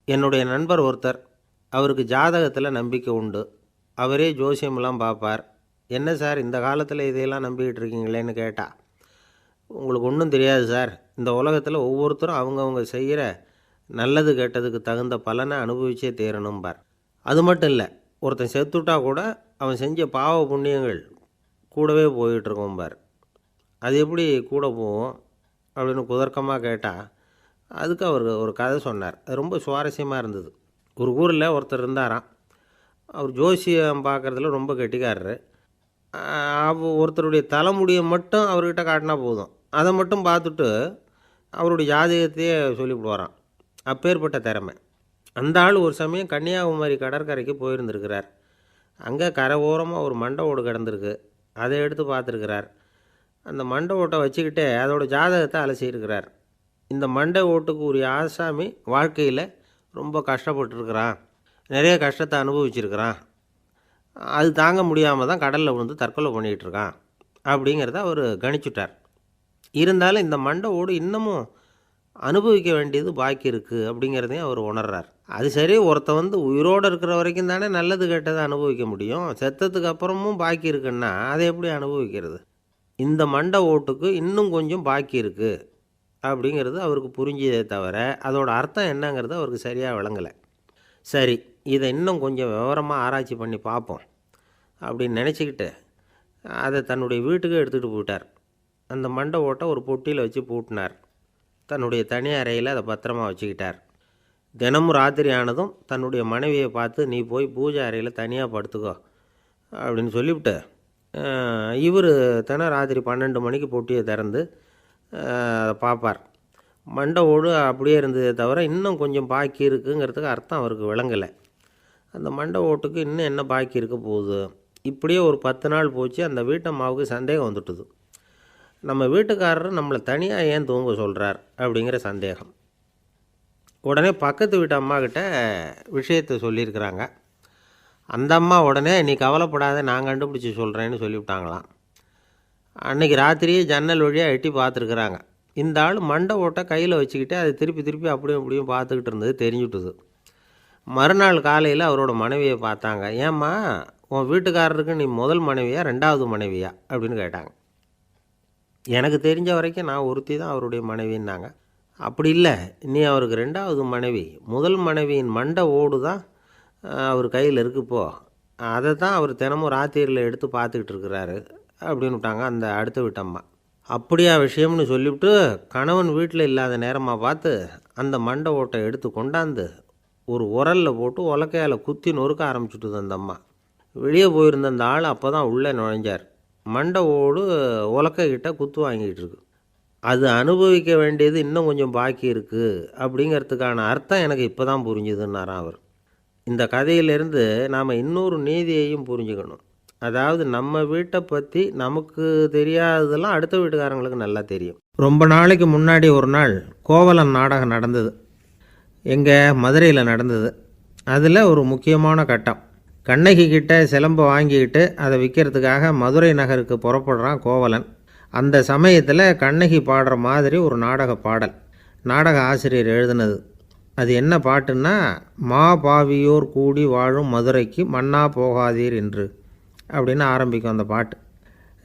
என்னுடைய நண்பர் ஒருத்தர், அவருக்கு ஜாதகத்தில் நம்பிக்கை உண்டு. அவரே ஜோசியமெல்லாம் பார்ப்பார். என்ன சார் இந்த காலத்தில் இதையெல்லாம் நம்பிக்கிட்டு இருக்கீங்களேன்னு கேட்டா, உங்களுக்கு ஒன்றும் தெரியாது சார், இந்த உலகத்தில் ஒவ்வொருத்தரும் அவங்கவுங்க செய்கிற நல்லது கெட்டதுக்கு தகுந்த பலனை அனுபவிச்சே தீரணும்பார். அது மட்டும் இல்லை, ஒருத்தன் செத்துட்டா கூட அவன் செஞ்ச பாவ புண்ணியங்கள் கூடவே போயிட்டுருக்கோம்பார். அது எப்படி கூட போகும் அப்படின்னு குதர்க்கமாக கேட்டால், அதுக்கு அவர் ஒரு கதை சொன்னார். அது ரொம்ப சுவாரஸ்யமாக இருந்தது. ஒரு ஊரில் ஒருத்தர் இருந்தாராம். அவர் ஜோசியம் பார்க்குறதுல ரொம்ப கெட்டிக்காரரு. ஒருத்தருடைய தலைமுடியை மட்டும் அவர்கிட்ட காட்டினா போதும், அதை மட்டும் பார்த்துட்டு அவருடைய ஜாதகத்தையே சொல்லிவிடுவாராம். அப்பேற்பட்ட திறமை. அந்த ஆள் ஒரு சமயம் கன்னியாகுமரி கடற்கரைக்கு போயிருந்துருக்கிறார். அங்கே கரை ஓரமாக ஒரு மண்டை ஓடு கிடந்திருக்கு. அதை எடுத்து பார்த்துருக்கிறார். அந்த மண்டை ஓட்டை வச்சுக்கிட்டே அதோட ஜாதகத்தை அலசியிருக்கிறார். இந்த மண்டை ஓட்டுக்கு உரிய ஆசாமி வாழ்க்கையில் ரொம்ப கஷ்டப்பட்டுருக்கிறான், நிறைய கஷ்டத்தை அனுபவிச்சிருக்கிறான், அது தாங்க முடியாமல் தான் கடலில் விழுந்து தற்கொலை பண்ணிகிட்ருக்கான் அப்படிங்கிறத அவர் கணிச்சுட்டார். இருந்தாலும் இந்த மண்டை ஓடு இன்னமும் அனுபவிக்க வேண்டியது பாக்கி இருக்குது அப்படிங்கிறதையும் அவர் உணர்றார். அது சரி, ஒருத்த உயிரோடு இருக்கிற வரைக்கும் தானே நல்லது கெட்டதை அனுபவிக்க முடியும். செத்ததுக்கு அப்புறமும் பாக்கி இருக்குன்னா அதை எப்படி அனுபவிக்கிறது? இந்த மண்டை ஓட்டுக்கு இன்னும் கொஞ்சம் பாக்கி இருக்குது அப்படிங்கிறது அவருக்கு புரிஞ்சதே தவிர அதோட அர்த்தம் என்னங்கிறது அவருக்கு சரியாக விளங்கலை. சரி, இதை இன்னும் கொஞ்சம் விவரமாக ஆராய்ச்சி பண்ணி பார்ப்போம் அப்படின்னு நினச்சிக்கிட்டு அதை தன்னுடைய வீட்டுக்கு எடுத்துகிட்டு போயிட்டார். அந்த மண்டை ஓட்டை ஒரு பொட்டியில் வச்சு பூட்டினார். தன்னுடைய தனி அறையில் அதை பத்திரமா வச்சுக்கிட்டார். தினமும் ராத்திரி ஆனதும் தன்னுடைய மனைவியை பார்த்து, நீ போய் பூஜை அறையில் தனியாக படுத்துக்கோ அப்படின்னு சொல்லிவிட்டு, இவர் தினம் ராத்திரி 12 மணிக்கு பொட்டியை திறந்து அதை பார்ப்பார். மண்டை ஓடு அப்படியே இருந்ததே தவிர இன்னும் கொஞ்சம் பாக்கி இருக்குங்கிறதுக்கு அர்த்தம் அவருக்கு விளங்கலை. அந்த மண்டை ஓட்டுக்கு இன்னும் என்ன பாக்கி இருக்க போகுது? இப்படியே ஒரு 10 நாள் போச்சு. அந்த வீட்டம்மாவுக்கு சந்தேகம் வந்துட்டுது. நம்ம வீட்டுக்காரர் நம்மளை தனியாக ஏன் தூங்க சொல்கிறார் அப்படிங்கிற சந்தேகம். உடனே பக்கத்து வீட்டு அம்மாக்கிட்ட விஷயத்தை சொல்லியிருக்கிறாங்க. அந்த அம்மா உடனே, நீ கவலைப்படாத, நான் கண்டுபிடிச்சி சொல்கிறேன்னு சொல்லிவிட்டாங்களாம். அன்றைக்கி ராத்திரியே ஜன்னல் வழியாக எட்டி பார்த்துருக்குறாங்க. இந்த ஆள் மண்டை ஓட்டை கையில் வச்சுக்கிட்டு அதை திருப்பி திருப்பி அப்படியும் அப்படியும் பார்த்துக்கிட்டு இருந்தது தெரிஞ்சுட்டுது. மறுநாள் காலையில் அவரோட மனைவியை பார்த்தாங்க. ஏம்மா, உன் வீட்டுக்காரருக்கு நீ முதல் மனைவியா 2வது மனைவியா அப்படின்னு கேட்டாங்க. எனக்கு தெரிஞ்ச வரைக்கும் நான் ஒருத்தி தான் அவருடைய மனைவின்னாங்க. அப்படி இல்லை, நீ அவருக்கு 2வது மனைவி. முதல் மனைவியின் மண்டை ஓடு தான் அவர் கையில் இருக்குப்போ, அதை தான் அவர் தினமும் ராத்திரியில் எடுத்து பார்த்துக்கிட்டு இருக்கிறாரு அப்படின்னு விட்டாங்க அந்த அடுத்த வீட்டம்மா. அப்படியா விஷயம்னு சொல்லிவிட்டு கணவன் வீட்டில் இல்லாத நேரமாக பார்த்து அந்த மண்டை ஓட்டை எடுத்து கொண்டாந்து ஒரு உரலில் போட்டு உலக்கையால் குத்தி நொறுக்க ஆரம்பிச்சுட்டுது அந்த அம்மா. வெளியே போயிருந்த அந்த ஆள் அப்போ தான் உள்ளே நுழைஞ்சார். மண்டை ஓடு உலக்கைக்கிட்ட குத்து வாங்கிட்டு இருக்கு. அது அனுபவிக்க வேண்டியது இன்னும் கொஞ்சம் பாக்கி இருக்குது அப்படிங்கிறதுக்கான அர்த்தம் எனக்கு இப்போ தான் புரிஞ்சுதுன்னாராம் அவர். இந்த கதையிலேருந்து நாம் இன்னொரு நீதியையும் புரிஞ்சுக்கணும். அதாவது நம்ம வீட்டை பற்றி நமக்கு தெரியாததெல்லாம் அடுத்த வீட்டுக்காரங்களுக்கு நல்லா தெரியும். ரொம்ப நாளைக்கு முன்னாடி ஒரு நாள் கோவலன் நாடகம் நடந்தது. எங்கள் மதுரையில் நடந்தது. அதில் ஒரு முக்கியமான கட்டம். கண்ணகி கிட்ட சிலம்பை வாங்கிக்கிட்டு அதை விற்கிறதுக்காக மதுரை நகருக்கு புறப்படுறான் கோவலன். அந்த சமயத்தில் கண்ணகி பாடுற மாதிரி ஒரு நாடக பாடல் நாடக ஆசிரியர் எழுதினது. அது என்ன பாட்டுன்னா, மா பாவியோர் கூடி வாழும் மதுரைக்கு மன்னா போகாதீர் என்று அப்படின்னு ஆரம்பிக்கும் அந்த பாட்டு.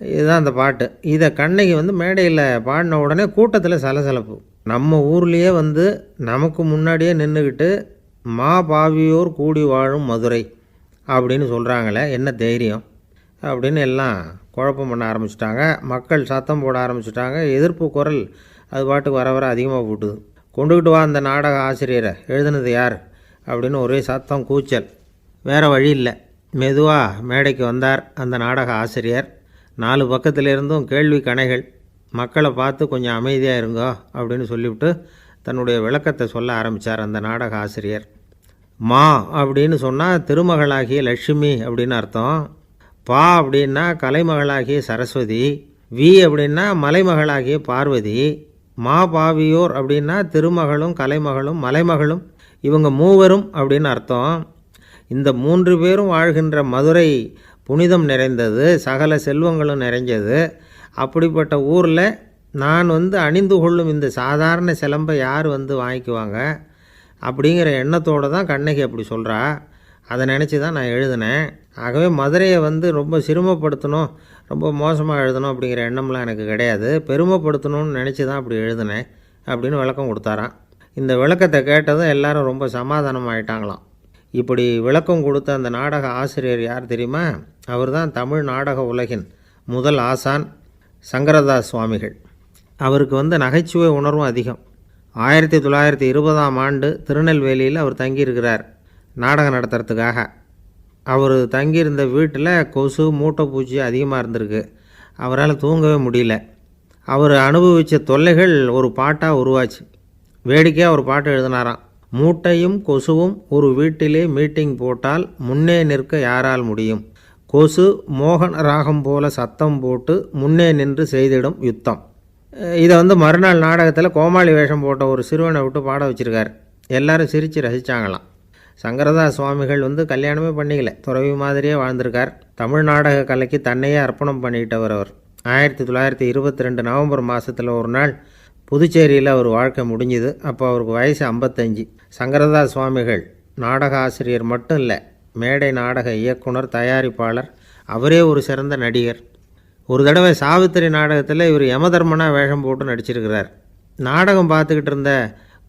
இதுதான் அந்த பாட்டு. இதை கண்ணகி மேடையில் பாடின உடனே கூட்டத்தில் சலசலப்பு. நம்ம ஊர்லேயே நமக்கு முன்னாடியே நின்றுக்கிட்டு மா பாவியோர் கூடி வாழும் மதுரை அப்படின்னு சொல்கிறாங்களே, என்ன தைரியம் அப்படின்னு எல்லாம் குழப்பம் பண்ண ஆரம்பிச்சிட்டாங்க. மக்கள் சத்தம் போட ஆரம்பிச்சிட்டாங்க. எதிர்ப்பு குரல் அது பாட்டுக்கு வர வர அதிகமாக போட்டுது. கொண்டுக்கிட்டு வா அந்த நாடக ஆசிரியரை, எழுதுனது யார் அப்படின்னு ஒரே சத்தம், கூச்சல். வேறு வழி இல்லை. மெதுவாக மேடைக்கு வந்தார் அந்த நாடக ஆசிரியர். 4 பக்கத்திலிருந்தும் கேள்வி கணைகள். மக்களை பார்த்து கொஞ்சம் அமைதியாக இருங்கோ அப்படின்னு சொல்லிவிட்டு தன்னுடைய விளக்கத்தை சொல்ல ஆரம்பித்தார் அந்த நாடக ஆசிரியர். மா அப்படின்னு சொன்னால் திருமகளாகிய லட்சுமி அப்படின்னு அர்த்தம். பா அப்படின்னா கலைமகளாகிய சரஸ்வதி. வி அப்படின்னா மலைமகளாகிய பார்வதி. மா பாவியோர் அப்படின்னா திருமகளும் கலைமகளும் மலைமகளும், இவங்க மூவரும் அப்படின்னு அர்த்தம். இந்த 3 பேரும் வாழ்கின்ற மதுரை புனிதம் நிறைந்தது, சகல செல்வங்களும் நிறைஞ்சது. அப்படிப்பட்ட ஊரில் நான் அணிந்து கொள்ளும் இந்த சாதாரண சிலம்பை யார் வாங்கிக்குவாங்க? அப்படிங்கிற எண்ணத்தோடு தான் கண்ணகி அப்படி சொல்கிறா. அதை நினச்சி தான் நான் எழுதினேன். ஆகவே மதுரையை ரொம்ப சிரமப்படுத்தணும், ரொம்ப மோசமாக எழுதணும் அப்படிங்கிற எண்ணம்லாம் எனக்கு கிடையாது. பெருமைப்படுத்தணும்னு நினச்சி தான் அப்படி எழுதினேன் அப்படின்னு விளக்கம் கொடுத்தாராம். இந்த விளக்கத்தை கேட்டதும் எல்லாரும் ரொம்ப சமாதானம் ஆகிட்டாங்களாம். இப்படி விளக்கம் கொடுத்த அந்த நாடக ஆசிரியர் யார் தெரியுமா? அவர் தான் தமிழ் நாடக உலகின் முதல் ஆசான் சங்கரதாஸ் சுவாமிகள். அவருக்கு நகைச்சுவை உணர்வும் அதிகம். 1920ஆம் ஆண்டு திருநெல்வேலியில் அவர் தங்கியிருக்கிறார் நாடகம் நடத்துறதுக்காக. அவர் தங்கியிருந்த வீட்டில் கொசு மூட்டை பூச்சி அதிகமாக இருந்திருக்கு. அவரால் தூங்கவே முடியல. அவர் அனுபவித்த தொல்லைகள் ஒரு பாட்டாக உருவாச்சு. வேடிக்கையாக ஒரு பாட்டு எழுதினாராம். மூட்டையும் கொசுவும் ஒரு வீட்டிலே மீட்டிங் போட்டால் முன்னே நிற்க யாரால் முடியும்? கொசு மோகன ராகம் போல சத்தம் போட்டு முன்னே நின்று செய்திடும் யுத்தம். இதை மறுநாள் நாடகத்தில் கோமாளி வேஷம் போட்ட ஒரு சிறுவனை விட்டு பாட வச்சுருக்கார். எல்லாரும் சிரித்து ரசித்தாங்களாம். சங்கரதாஸ் சுவாமிகள் கல்யாணமே பண்ணிக்கல, துறவி மாதிரியே வாழ்ந்திருக்கார். தமிழ் நாடக கலைக்கு தன்னையே அர்ப்பணம் பண்ணிக்கிட்டவர் அவர். 1922 நவம்பர் மாதத்தில் ஒரு நாள் புதுச்சேரியில் அவர் வாழ்க்கை முடிஞ்சுது. அப்போ அவருக்கு வயசு 55. சங்கரதாஸ் சுவாமிகள் நாடக ஆசிரியர் மட்டும் இல்லை, மேடை நாடக இயக்குனர், தயாரிப்பாளர், அவரே ஒரு சிறந்த நடிகர். ஒரு தடவை சாவித்திரி நாடகத்தில் இவர் யமதர்மனாக வேஷம் போட்டு நடிச்சிருக்கிறார். நாடகம் பார்த்துக்கிட்டு இருந்த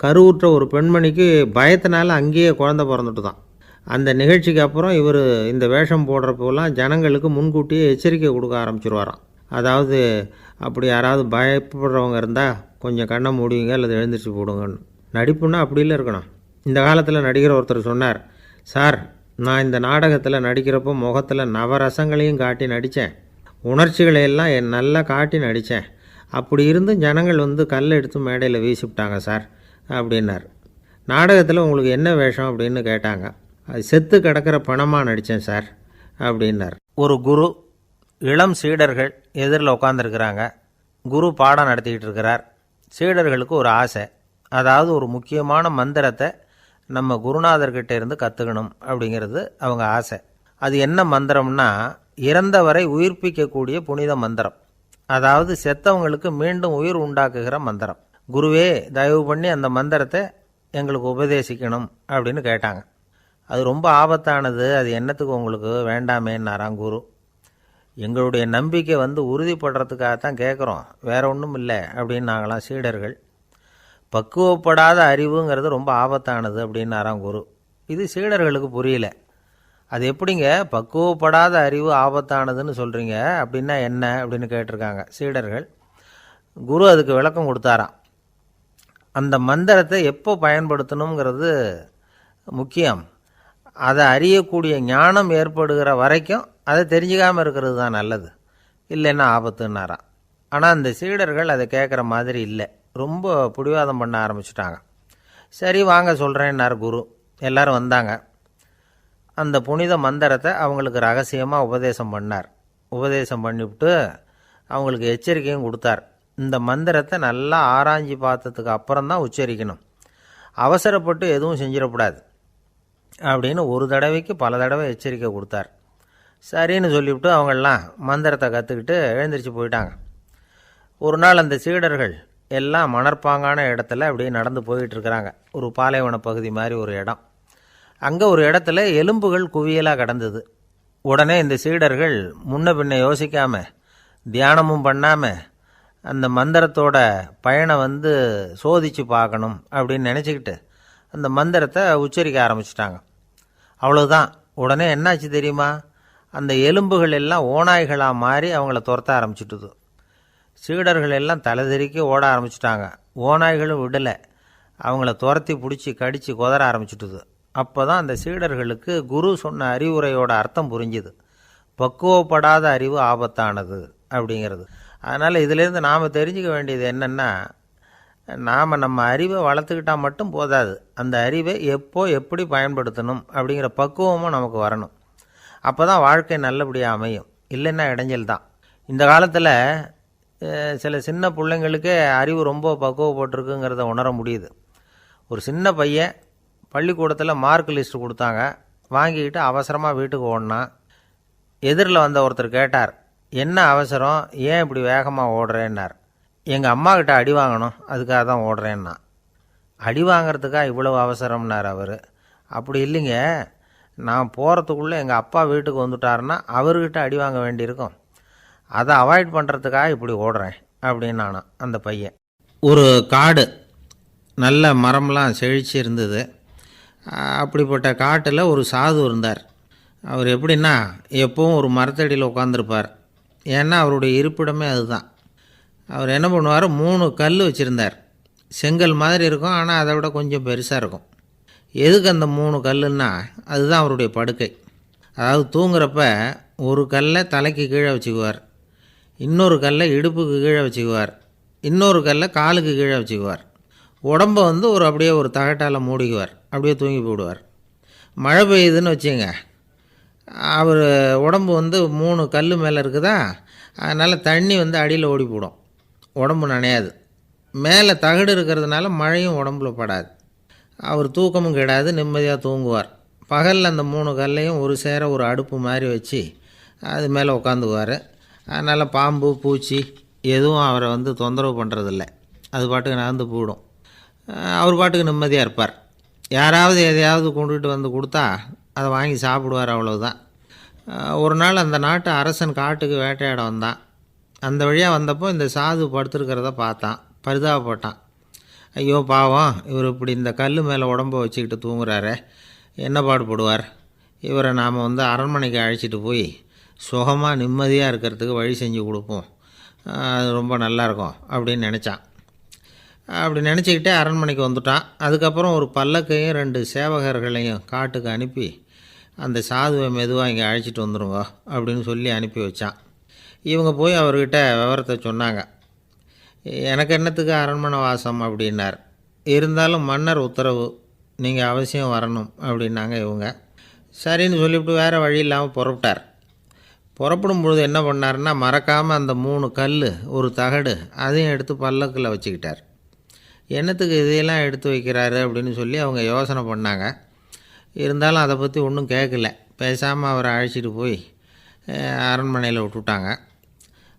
கருவுற்ற ஒரு பெண்மணிக்கு பயத்தினால அங்கேயே குழந்தை பிறந்துட்டு தான். அந்த நிகழ்ச்சிக்கு அப்புறம் இவர் இந்த வேஷம் போடுறப்போலாம் ஜனங்களுக்கு முன்கூட்டியே எச்சரிக்கை கொடுக்க ஆரம்பிச்சிருவாராம். அதாவது அப்படி யாராவது பயப்படுறவங்க இருந்தால் கொஞ்சம் கண்ணை மூடிங்க அல்லது எழுந்திரிச்சு போடுங்கன்னு. நடிப்புன்னா அப்படிலாம் இருக்கணும். இந்த காலத்தில் நடிகர் ஒருத்தர் சொன்னார், சார் நான் இந்த நாடகத்தில் நடிக்கிறப்போ முகத்தில் நவரசங்களையும் காட்டி நடித்தேன், உணர்ச்சிகளையெல்லாம் நல்லா காட்டி நடித்தேன். அப்படி இருந்தும் ஜனங்கள் கல் எடுத்து மேடையில் வீசிவிட்டாங்க சார் அப்படின்னார். நாடகத்தில் உங்களுக்கு என்ன வேஷம் அப்படின்னு கேட்டாங்க. அது செத்து கிடக்கிற பணமாக நடித்தேன் சார் அப்படின்னார். ஒரு குரு, இளம் சீடர்கள் எதிரில் உட்காந்துருக்கிறாங்க. குரு பாடம் நடத்திக்கிட்டு இருக்கிறார். சீடர்களுக்கு ஒரு ஆசை, அதாவது ஒரு முக்கியமான மந்திரத்தை நம்ம குருநாதர்கிட்ட இருந்து கற்றுக்கணும் அப்படிங்கிறது அவங்க ஆசை. அது என்ன மந்திரம்னா, இறந்தவரை உயிர்ப்பிக்கக்கூடிய புனித மந்திரம், அதாவது செத்தவங்களுக்கு மீண்டும் உயிர் உண்டாக்குகிற மந்திரம். குருவே தயவு பண்ணி அந்த மந்திரத்தை எங்களுக்கு உபதேசிக்கணும் அப்படின்னு கேட்டாங்க. அது ரொம்ப ஆபத்தானது, அது என்னத்துக்கு உங்களுக்கு வேண்டாமேன்னாராம் குரு. எங்களுடைய நம்பிக்கை உறுதிப்படுறதுக்காகத்தான் கேட்குறோம், வேற ஒன்றும் இல்லை அப்படின்னு நாங்களாம் சீடர்கள். பக்குவப்படாத அறிவுங்கிறது ரொம்ப ஆபத்தானது அப்படின்னாராம் குரு. இது சீடர்களுக்கு புரியல. அது எப்படிங்க பக்குவப்படாத அறிவு ஆபத்தானதுன்னு சொல்கிறீங்க, அப்படின்னா என்ன அப்படின்னு கேட்டிருக்காங்க சீடர்கள். குரு அதுக்கு விளக்கம் கொடுத்தாராம். அந்த மந்திரத்தை எப்போ பயன்படுத்தணுங்கிறது முக்கியம். அதை அறியக்கூடிய ஞானம் ஏற்படுகிற வரைக்கும் அதை தெரிஞ்சுக்காமல் இருக்கிறது தான் நல்லது, இல்லைன்னா ஆபத்துன்னாராம். ஆனால் அந்த சீடர்கள் அதை கேட்குற மாதிரி இல்லை, ரொம்ப பிடிவாதம் பண்ண ஆரம்பிச்சிட்டாங்க. சரி வாங்க சொல்கிறேன்னார் குரு. எல்லாரும் வந்தாங்க. அந்த புனித மந்திரத்தை அவங்களுக்கு ரகசியமாக உபதேசம் பண்ணார். உபதேசம் பண்ணிவிட்டு அவங்களுக்கு எச்சரிக்கையும் கொடுத்தார். இந்த மந்திரத்தை நல்லா ஆராய்ச்சி பார்த்ததுக்கு அப்புறம்தான் உச்சரிக்கணும், அவசரப்பட்டு எதுவும் செஞ்சிடக்கூடாது அப்படின்னு ஒரு தடவைக்கு பல தடவை எச்சரிக்கை கொடுத்தார். சரின்னு சொல்லிவிட்டு அவங்கெல்லாம் மந்திரத்தை கற்றுக்கிட்டு எழுந்திரிச்சு போயிட்டாங்க. ஒரு நாள் அந்த சீடர்கள் எல்லாம் மணற்பாங்கான இடத்துல அப்படியே நடந்து போயிட்டுருக்கிறாங்க. ஒரு பாலைவன பகுதி மாதிரி ஒரு இடம். அங்கே ஒரு இடத்துல எலும்புகள் குவியலாக கிடந்தது. உடனே இந்த சீடர்கள் முன்ன பின்ன யோசிக்காமல், தியானமும் பண்ணாமல், அந்த மந்திரத்தோட பயனை சோதித்து பார்க்கணும் அப்படின்னு நினச்சிக்கிட்டு அந்த மந்திரத்தை உச்சரிக்க ஆரம்பிச்சிட்டாங்க. அவ்வளோதான். உடனே என்னாச்சு தெரியுமா? அந்த எலும்புகள் எல்லாம் ஓநாய்களாக மாறி அவங்கள துரத்த ஆரம்பிச்சிட்டுது. சீடர்கள் எல்லாம் தலைதெறிக்க ஓட ஆரம்பிச்சிட்டாங்க. ஓநாய்களும் விடலை, அவங்கள துரத்தி பிடிச்சி கடித்து கொதற ஆரம்பிச்சிட்டுது. அப்போ தான் அந்த சீடர்களுக்கு குரு சொன்ன அறிவுரையோட அர்த்தம் புரிஞ்சுது. பக்குவப்படாத அறிவு ஆபத்தானது அப்படிங்கிறது. அதனால் இதிலேருந்து நாம் தெரிஞ்சுக்க வேண்டியது என்னென்னா, நாம் நம்ம அறிவை வளர்த்துக்கிட்டால் மட்டும் போதாது, அந்த அறிவை எப்போ எப்படி பயன்படுத்தணும் அப்படிங்கிற பக்குவமும் நமக்கு வரணும். அப்போ தான் வாழ்க்கை நல்லபடியாக அமையும், இல்லைன்னா இடைஞ்சல் தான். இந்த காலத்தில் சில சின்ன பிள்ளைங்களுக்கே அறிவு ரொம்ப பக்குவப்பட்டிருக்குங்கிறத உணர முடியுது. ஒரு சின்ன பையன் பள்ளிக்கூடத்தில் மார்க் லிஸ்ட் கொடுத்தாங்க, வாங்கிக்கிட்டு அவசரமாக வீட்டுக்கு ஓடினான். எதிரில் வந்த ஒருத்தர் கேட்டார், என்ன அவசரம், ஏன் இப்படி வேகமாக ஓடுறேன்னார். எங்கள் அம்மா கிட்ட அடி வாங்கணும், அதுக்காக தான் ஓடுறேன்னா. அடி வாங்கிறதுக்கா இவ்வளவு அவசரம்னார் அவர். அப்படி இல்லைங்க, நான் போகிறதுக்குள்ளே எங்கள் அப்பா வீட்டுக்கு வந்துட்டாருன்னா அவர்கிட்ட அடி வாங்க வேண்டியிருக்கும். அதை அவாய்ட் பண்ணுறதுக்காக இப்படி ஓடுறேன் அப்படின்னு நானும். அந்த பையன் ஒரு காடு, நல்ல மரம்லாம் செழிச்சு இருந்தது. அப்படிப்பட்ட காட்டில் ஒரு சாது இருந்தார். அவர் எப்படின்னா எப்பவும் ஒரு மரத்தடியில் உட்காந்துருப்பார். ஏன்னா அவருடைய இருப்பிடமே அதுதான். அவர் என்ன பண்ணுவார், 3 கல் வச்சுருந்தார். செங்கல் மாதிரி இருக்கும், ஆனால் அதை விட கொஞ்சம் பெருசாக இருக்கும். எதுக்கு அந்த 3 கல்லுன்னா அதுதான் அவருடைய படுக்கை. அதாவது தூங்குறப்ப ஒரு கல்லை தலைக்கு கீழே வச்சுக்குவார், இன்னொரு கல்லை இடுப்புக்கு கீழே வச்சுக்குவார், இன்னொரு கல்லை காலுக்கு கீழே வச்சுக்குவார். உடம்பை ஒரு அப்படியே ஒரு தகட்டால் மூடிக்குவார், அப்படியே தூங்கி போடுவார். மழை பெய்யுதுன்னு வச்சுங்க, அவர் உடம்பு 3 கல் மேலே இருக்குதா, அதனால் தண்ணி அடியில் ஓடி போடும், உடம்பு நனையாது. மேலே தகடு இருக்கிறதுனால மழையும் உடம்புல படாது. அவர் தூக்கமும் கெடாது, நிம்மதியாக தூங்குவார். பகலில் அந்த 3 கல்லையும் ஒரு சேர ஒரு அடுப்பு மாதிரி வச்சு அது மேலே உட்காந்துக்குவார். அதனால் பாம்பு பூச்சி எதுவும் அவரை தொந்தரவு பண்ணுறதில்ல. அது பாட்டுக்கு நடந்து போயிடும். அவர் பாட்டுக்கு நிம்மதியாக இருப்பார். யாராவது எதையாவது கொண்டுகிட்டு கொடுத்தா அதை வாங்கி சாப்பிடுவார், அவ்வளவுதான். ஒரு நாள் அந்த நாட்டு அரசன் காட்டுக்கு வேட்டையாட வந்தான். அந்த வழியாக வந்தப்போ இந்த சாது படுத்துருக்கிறத பார்த்தான், பரிதாபப்பட்டான். ஐயோ பாவம், இவர் இப்படி இந்த கல் மேலே உடம்பை வச்சுக்கிட்டு தூங்குறாரே, என்ன பாடுபடுவார். இவரை நாம் அரண்மனைக்கு அழைச்சிட்டு போய் சுகமாக நிம்மதியாக இருக்கிறதுக்கு வழி செஞ்சு கொடுப்போம், அது ரொம்ப நல்லாயிருக்கும் அப்படின்னு நினச்சான். அப்படி நினச்சிக்கிட்டே அரண்மனைக்கு வந்துட்டான். அதுக்கப்புறம் ஒரு பல்லக்கையும் 2 சேவகர்களையும் காட்டுக்கு அனுப்பி அந்த சாதுவை மெதுவாக இங்கே அழைச்சிட்டு வந்துடுங்க அப்படின்னு சொல்லி அனுப்பி வச்சான். இவங்க போய் அவர்கிட்ட விவரத்தை சொன்னாங்க. எனக்கு என்னத்துக்கு அரண்மனை வாசம் அப்படின்னார். இருந்தாலும் மன்னர் உத்தரவு, நீங்கள் அவசியம் வரணும் அப்படின்னாங்க இவங்க. சரின்னு சொல்லிவிட்டு வேறு வழி இல்லாமல் புறப்பட்டார். புறப்படும் பொழுது என்ன பண்ணார்னா, மறக்காமல் அந்த 3 கல் ஒரு தகடு அதையும் எடுத்து பல்லக்கில் வச்சுக்கிட்டார். என்னத்துக்கு இதையெல்லாம் எடுத்து வைக்கிறாரு அப்படின்னு சொல்லி அவங்க யோசனை பண்ணாங்க. இருந்தாலும் அதை பற்றி ஒன்றும் கேட்கல. பேசாமல் அவரை அழைச்சிட்டு போய் அரண்மனையில் விட்டுட்டாங்க.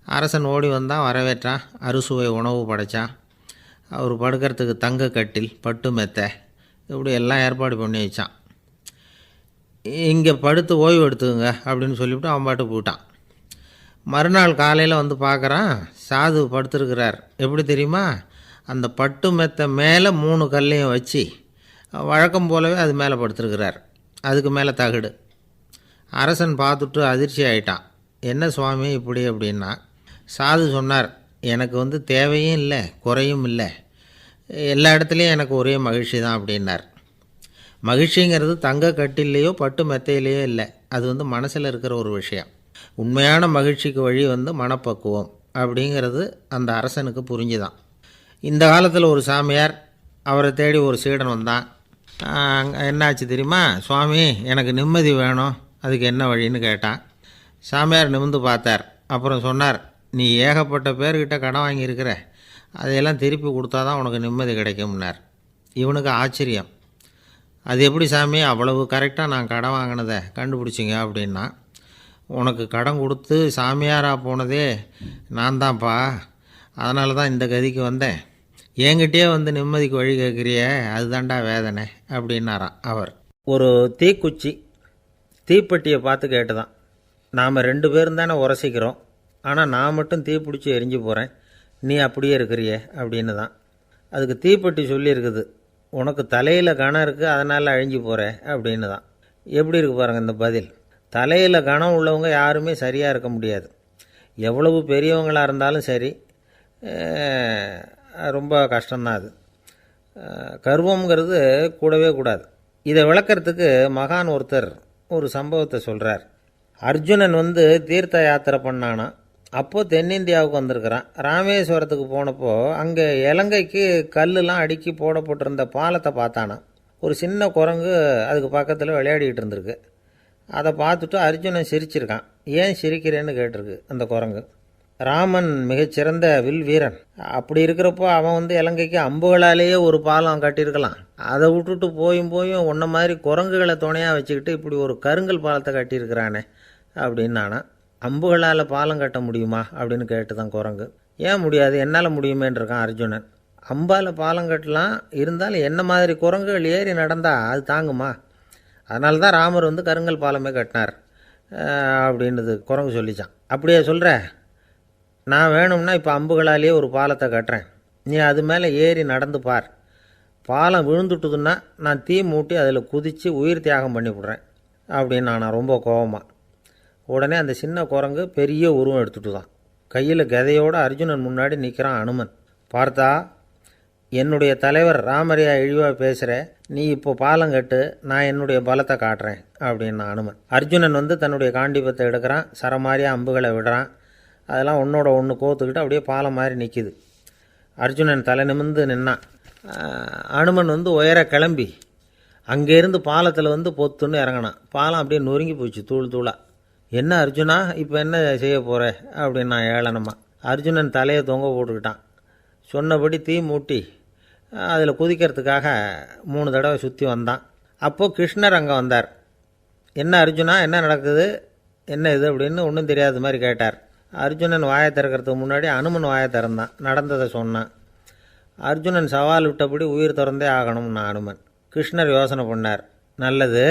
அரசன் ஓடி வந்தான், வரவேற்றான், அறுசுவை உணவு படைத்தான். அவர் படுக்கிறதுக்கு தங்க கட்டில், பட்டு மெத்தை, இப்படி எல்லாம் ஏற்பாடு பண்ணி வச்சான். இங்கே படுத்து ஓய்வு எடுத்துக்குங்க அப்படின்னு சொல்லிவிட்டு அவன் பாட்டு போயிட்டான். மறுநாள் காலையில் பார்க்குறான், சாது படுத்துருக்கிறார். எப்படி தெரியுமா, அந்த பட்டு மெத்தை மேலே 3 கல்லையும் வச்சு வழக்கம் போலவே அது மேலே படுத்துருக்கிறார். அதுக்கு மேலே தகடு. அரசன் பார்த்துட்டு அதிர்ச்சி ஆகிட்டான். என்ன சுவாமி இப்படி அப்படின்னா, சாது சொன்னார், எனக்கு தேவையும் இல்லை குறையும் இல்லை, எல்லா இடத்துலையும் எனக்கு ஒரே மகிழ்ச்சி தான் அப்படின்னார். மகிழ்ச்சிங்கிறது தங்க கட்டிலேயோ பட்டு மெத்தையிலேயோ இல்லை, அது மனசில் இருக்கிற ஒரு விஷயம். உண்மையான மகிழ்ச்சிக்கு வழி மனப்பக்குவம் அப்படிங்கிறது அந்த அரசனுக்கு புரிஞ்சுதான். இந்த காலத்தில் ஒரு சாமியார், அவரை தேடி ஒரு சீடன் வந்தான். என்னாச்சு தெரியுமா, சுவாமி எனக்கு நிம்மதி வேணும், அதுக்கு என்ன வழின்னு கேட்டான். சாமியார் நிமிர்ந்து பார்த்தார். அப்புறம் சொன்னார், நீ ஏகப்பட்ட பேர்கிட்ட கடன் வாங்கியிருக்கிற, அதையெல்லாம் திருப்பி கொடுத்தா தான் உனக்கு நிம்மதி கிடைக்கும்னார். இவனுக்கு ஆச்சரியம். அது எப்படி சாமி அவ்வளவு கரெக்டாக நான் கடன் வாங்கினதை கண்டுபிடிச்சிங்க அப்படின்னா, உனக்கு கடன் கொடுத்து சாமியாராக போனதே நான் தான்ப்பா, அதனால தான் இந்த கதிக்கு வந்தேன். என்கிட்டயே நிம்மதிக்கு வழி கேட்குறியே, அதுதான்டா வேதனை அப்படின்னாராம் அவர். ஒரு தீக்குச்சி தீப்பெட்டியை பார்த்து கேட்டுதான், நாம் 2 பேரும் தானே உரசிக்கிறோம், ஆனால் நான் மட்டும் தீப்பிடிச்சி எரிஞ்சு போகிறேன், நீ அப்படியே இருக்கிறியே அப்படின்னு தான். அதுக்கு தீப்பெட்டி சொல்லியிருக்குது, உனக்கு தலையில் கணம் இருக்குது அதனால் அழிஞ்சு போகிற அப்படின்னு தான். எப்படி இருக்கு பாருங்கள் இந்த பதில். தலையில் கணம் உள்ளவங்க யாருமே சரியாக இருக்க முடியாது. எவ்வளவு பெரியவங்களாக இருந்தாலும் சரி, ரொம்ப கஷ்டம்தான் அது. கர்வங்கிறது கூடவே கூடாது. இதை விளக்கிறதுக்கு மகான் ஒருத்தர் ஒரு சம்பவத்தை சொல்கிறார். அர்ஜுனன் தீர்த்த யாத்திரை பண்ணானா. அப்போது தென்னிந்தியாவுக்கு வந்திருக்கிறான். ராமேஸ்வரத்துக்கு போனப்போ அங்கே இலங்கைக்கு கல்லுலாம் அடுக்கி போடப்பட்டிருந்த பாலத்தை பார்த்தானா. ஒரு சின்ன குரங்கு அதுக்கு பக்கத்தில் விளையாடிக்கிட்டு இருந்திருக்கு. அதை பார்த்துட்டு அர்ஜுனன் சிரிச்சிருக்கான். ஏன் சிரிக்கிறேன்னு கேட்டிருக்கு அந்த குரங்கு. ராமன் மிகச்சிறந்த வில் வீரன், அப்படி இருக்கிறப்போ அவன் இலங்கைக்கு அம்புகளாலேயே ஒரு பாலம் கட்டியிருக்கலாம். அதை விட்டுட்டு போயும் உன்ன மாதிரி குரங்குகளை துணையாக வச்சுக்கிட்டு இப்படி ஒரு கருங்கல் பாலத்தை கட்டியிருக்கிறானே அப்படின்னு நானா. அம்புகளால் பாலம் கட்ட முடியுமா அப்படின்னு கேட்டு தான் குரங்கு. ஏன் முடியாது, என்னால் முடியுமேன்னு இருக்கான் அர்ஜுனன். அம்பால் பாலம் கட்டலாம், இருந்தாலும் என்ன மாதிரி குரங்குகள் ஏறி நடந்தால் அது தாங்குமா? அதனால தான் ராமர் வந்து கருங்கல் பாலமே கட்டினார் அப்படின்றது குரங்கு சொல்லிச்சான். அப்படியே சொல்கிற, நான் வேணும்னா இப்போ அம்புகளாலேயே ஒரு பாலத்தை கட்டுறேன், நீ அது மேலே ஏறி நடந்து பார். பாலம் விழுந்துட்டுதுன்னா நான் தீ மூட்டி அதில் குதித்து உயிர் தியாகம் பண்ணிவிடுறேன் அப்படின்னு நான் ரொம்ப கோபமாக. உடனே அந்த சின்ன குரங்கு பெரிய உருவம் எடுத்துட்டு தான் கையில் கதையோடு அர்ஜுனன் முன்னாடி நிற்கிறான் அனுமன். பார்த்தா, என்னுடைய தலைவர் ராமரையா இழிவாக பேசுகிற, நீ இப்போ பாலம் கட்டு, நான் என்னுடைய பலத்தை காட்டுறேன் அப்படின்னு அனுமன். அர்ஜுனன் வந்து தன்னுடைய காண்டிபத்தை எடுக்கிறான், சரமாரியாக அம்புகளை விடுறான். அதெல்லாம் ஒன்றோட ஒன்று கோத்துக்கிட்டு அப்படியே பாலம் மாதிரி நிற்கிது. அர்ஜுனன் தலை நிமிர்ந்து நின்னான். அனுமன் வந்து உயர கிளம்பி அங்கேருந்து பாலத்தில் வந்து பொத்துன்னு இறங்கினான். பாலம் அப்படியே நொறுங்கி போச்சு தூள் தூளாக. என்ன அர்ஜுனா, இப்போ என்ன செய்ய போகிற அப்படின்னா ஏளனமாக. அர்ஜுனன் தலையை தொங்க போட்டுக்கிட்டான். சொன்னபடி தீ மூட்டி அதில் குதிக்கிறதுக்காக 3 தடவை சுற்றி வந்தான். அப்போது கிருஷ்ணர் அங்கே வந்தார். என்ன அர்ஜுனா, என்ன நடக்குது, என்ன இது அப்படின்னு ஒன்றும் தெரியாத மாதிரி கேட்டார். அர்ஜுனன் வாயை திறக்கிறதுக்கு முன்னாடி அனுமன் வாயை திறந்தான், நடந்ததை சொன்னான். அர்ஜுனன் சவால் விட்டபடி உயிர் திறந்தே ஆகணும்னா அனுமன். கிருஷ்ணர் யோசனை பண்ணார். நல்லது,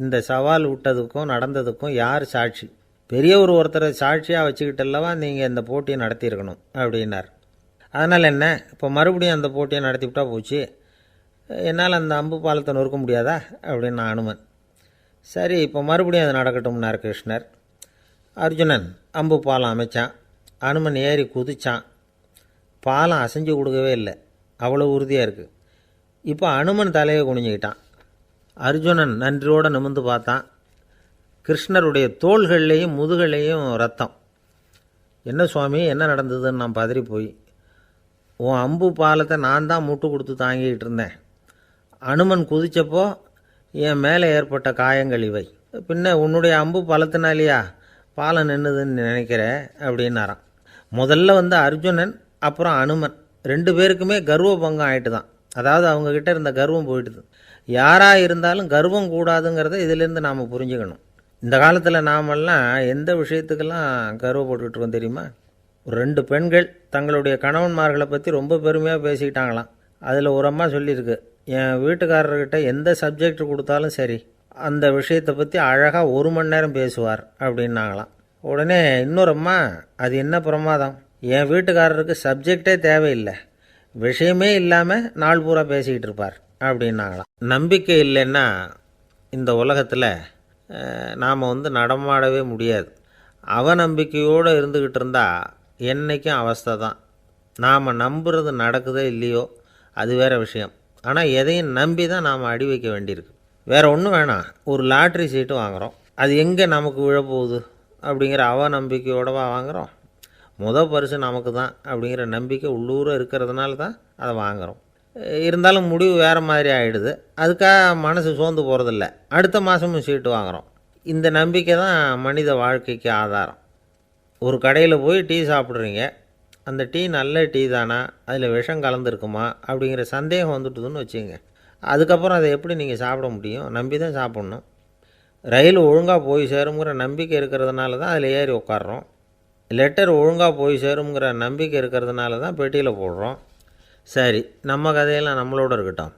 இந்த சவால் விட்டதுக்கும் நடந்ததுக்கும் யார் சாட்சி? பெரிய ஒருத்தரை சாட்சியாக வச்சுக்கிட்டல்லவா நீங்கள் இந்த போட்டியை நடத்தியிருக்கணும் அப்படின்னார். அதனால் என்ன, இப்போ மறுபடியும் அந்த போட்டியை நடத்திவிட்டா போச்சு, என்னால் அந்த அம்பு பாலத்தை நொறுக்க முடியாதா அப்படின்னா அனுமன். சரி, இப்போ மறுபடியும் அது நடக்கட்டும்னார் கிருஷ்ணர். அர்ஜுனன் அம்பு பாலம் அமைச்சான். அனுமன் ஏறி குதிச்சான். பாலம் அசைஞ்சு கொடுக்கவே இல்லை, அவ்வளோ உறுதியாக இருக்குது. இப்போ அனுமன் தலையை குனிஞ்சிக்கிட்டான். அர்ஜுனன் நன்றியோடு நிமிர்ந்து பார்த்தான். கிருஷ்ணருடைய தோள்கள்லேயும் முதுகள்லேயும் ரத்தம். என்ன சுவாமி, என்ன நடந்ததுன்னு நான் பதறி போய், உன் அம்பு பாலத்தை நான் தான் முட்டு கொடுத்து தாங்கிக்கிட்டு இருந்தேன். அனுமன் குதித்தப்போ என் மேலே ஏற்பட்ட காயங்கள் இவை. பின்ன உன்னுடைய அம்பு பலத்தினாலேயா பாலம் நின்றுதுன்னு நினைக்கிற அப்படின்னாரான். முதல்ல வந்து அர்ஜுனன், அப்புறம் அனுமன் 2 பேருக்குமே கர்வ பங்கம் ஆகிட்டு தான். அதாவது அவங்கக்கிட்ட இருந்த கர்வம் போயிட்டுது. யாராக இருந்தாலும் கர்வம் கூடாதுங்கிறத இதிலேருந்து நாம் புரிஞ்சுக்கணும். இந்த காலத்தில் நாமெல்லாம் எந்த விஷயத்துக்கெல்லாம் கர்வப்பட்டுக்கிட்டு இருக்கோம் தெரியுமா? 2 பெண்கள் தங்களுடைய கணவன்மார்களை பற்றி ரொம்ப பெருமையாக பேசிக்கிட்டாங்களாம். அதில் ஒரு அம்மா சொல்லியிருக்கு, என் வீட்டுக்காரர்கிட்ட எந்த சப்ஜெக்ட் கொடுத்தாலும் சரி, அந்த விஷயத்தை பற்றி அழகாக 1 மணி நேரம் பேசுவார் அப்படின்னாங்களாம். உடனே இன்னொரு அம்மா, அது என்ன பிரமாதம், என் வீட்டுக்காரருக்கு சப்ஜெக்டே தேவையில்லை, விஷயமே இல்லாமல் நாள் பூரா பேசிக்கிட்டு இருப்பார் அப்படின்னாங்களாம். நம்பிக்கை இல்லைன்னா இந்த உலகத்தில் நாம் வந்து நடமாடவே முடியாது. அவநம்பிக்கையோடு இருந்துக்கிட்டு இருந்தால் என்றைக்கும் அவஸ்தை தான். நாம் நம்புறது நடக்குதோ இல்லையோ அது வேறு விஷயம். ஆனால் எதையும் நம்பி தான் நாம் அடி வைக்க வேண்டியிருக்கு. வேறு ஒன்றும் வேணாம், ஒரு லாட்ரி சீட்டு வாங்குகிறோம், அது எங்கே நமக்கு விழப்போகுது அப்படிங்கிற அவநம்பிக்கையோடவா வாங்குகிறோம்? பரிசு நமக்கு தான் அப்படிங்கிற நம்பிக்கை உள்ளூர இருக்கிறதுனால தான் அதை வாங்குகிறோம். இருந்தாலும் முடிவு வேறு மாதிரி ஆகிடுது. அதுக்காக மனசு சோர்ந்து போகிறதில்ல, அடுத்த மாதமும் சீட்டு வாங்குகிறோம். இந்த நம்பிக்கை தான் மனித வாழ்க்கைக்கு ஆதாரம். ஒரு கடையில் போய் டீ சாப்பிட்றீங்க, அந்த டீ நல்ல டீ தானா, அதில் விஷம் கலந்துருக்குமா அப்படிங்கிற சந்தேகம் வந்துட்டுதுன்னு வச்சுங்க. அதுக்கப்புறம் அதை எப்படி நீங்கள் சாப்பிட முடியும்? நம்பி தான் சாப்பிட்ணும். ரயில் ஒழுங்காக போய் சேருங்கிற நம்பிக்கை இருக்கிறதுனால தான் அதில் ஏறி உட்காடுறோம். லெட்டர் ஒழுங்காக போய் சேருங்கிற நம்பிக்கை இருக்கிறதுனால தான் பெட்டியில் போடுறோம். சரி, நம்ம கதையெல்லாம் நம்மளோட இருக்கட்டும்.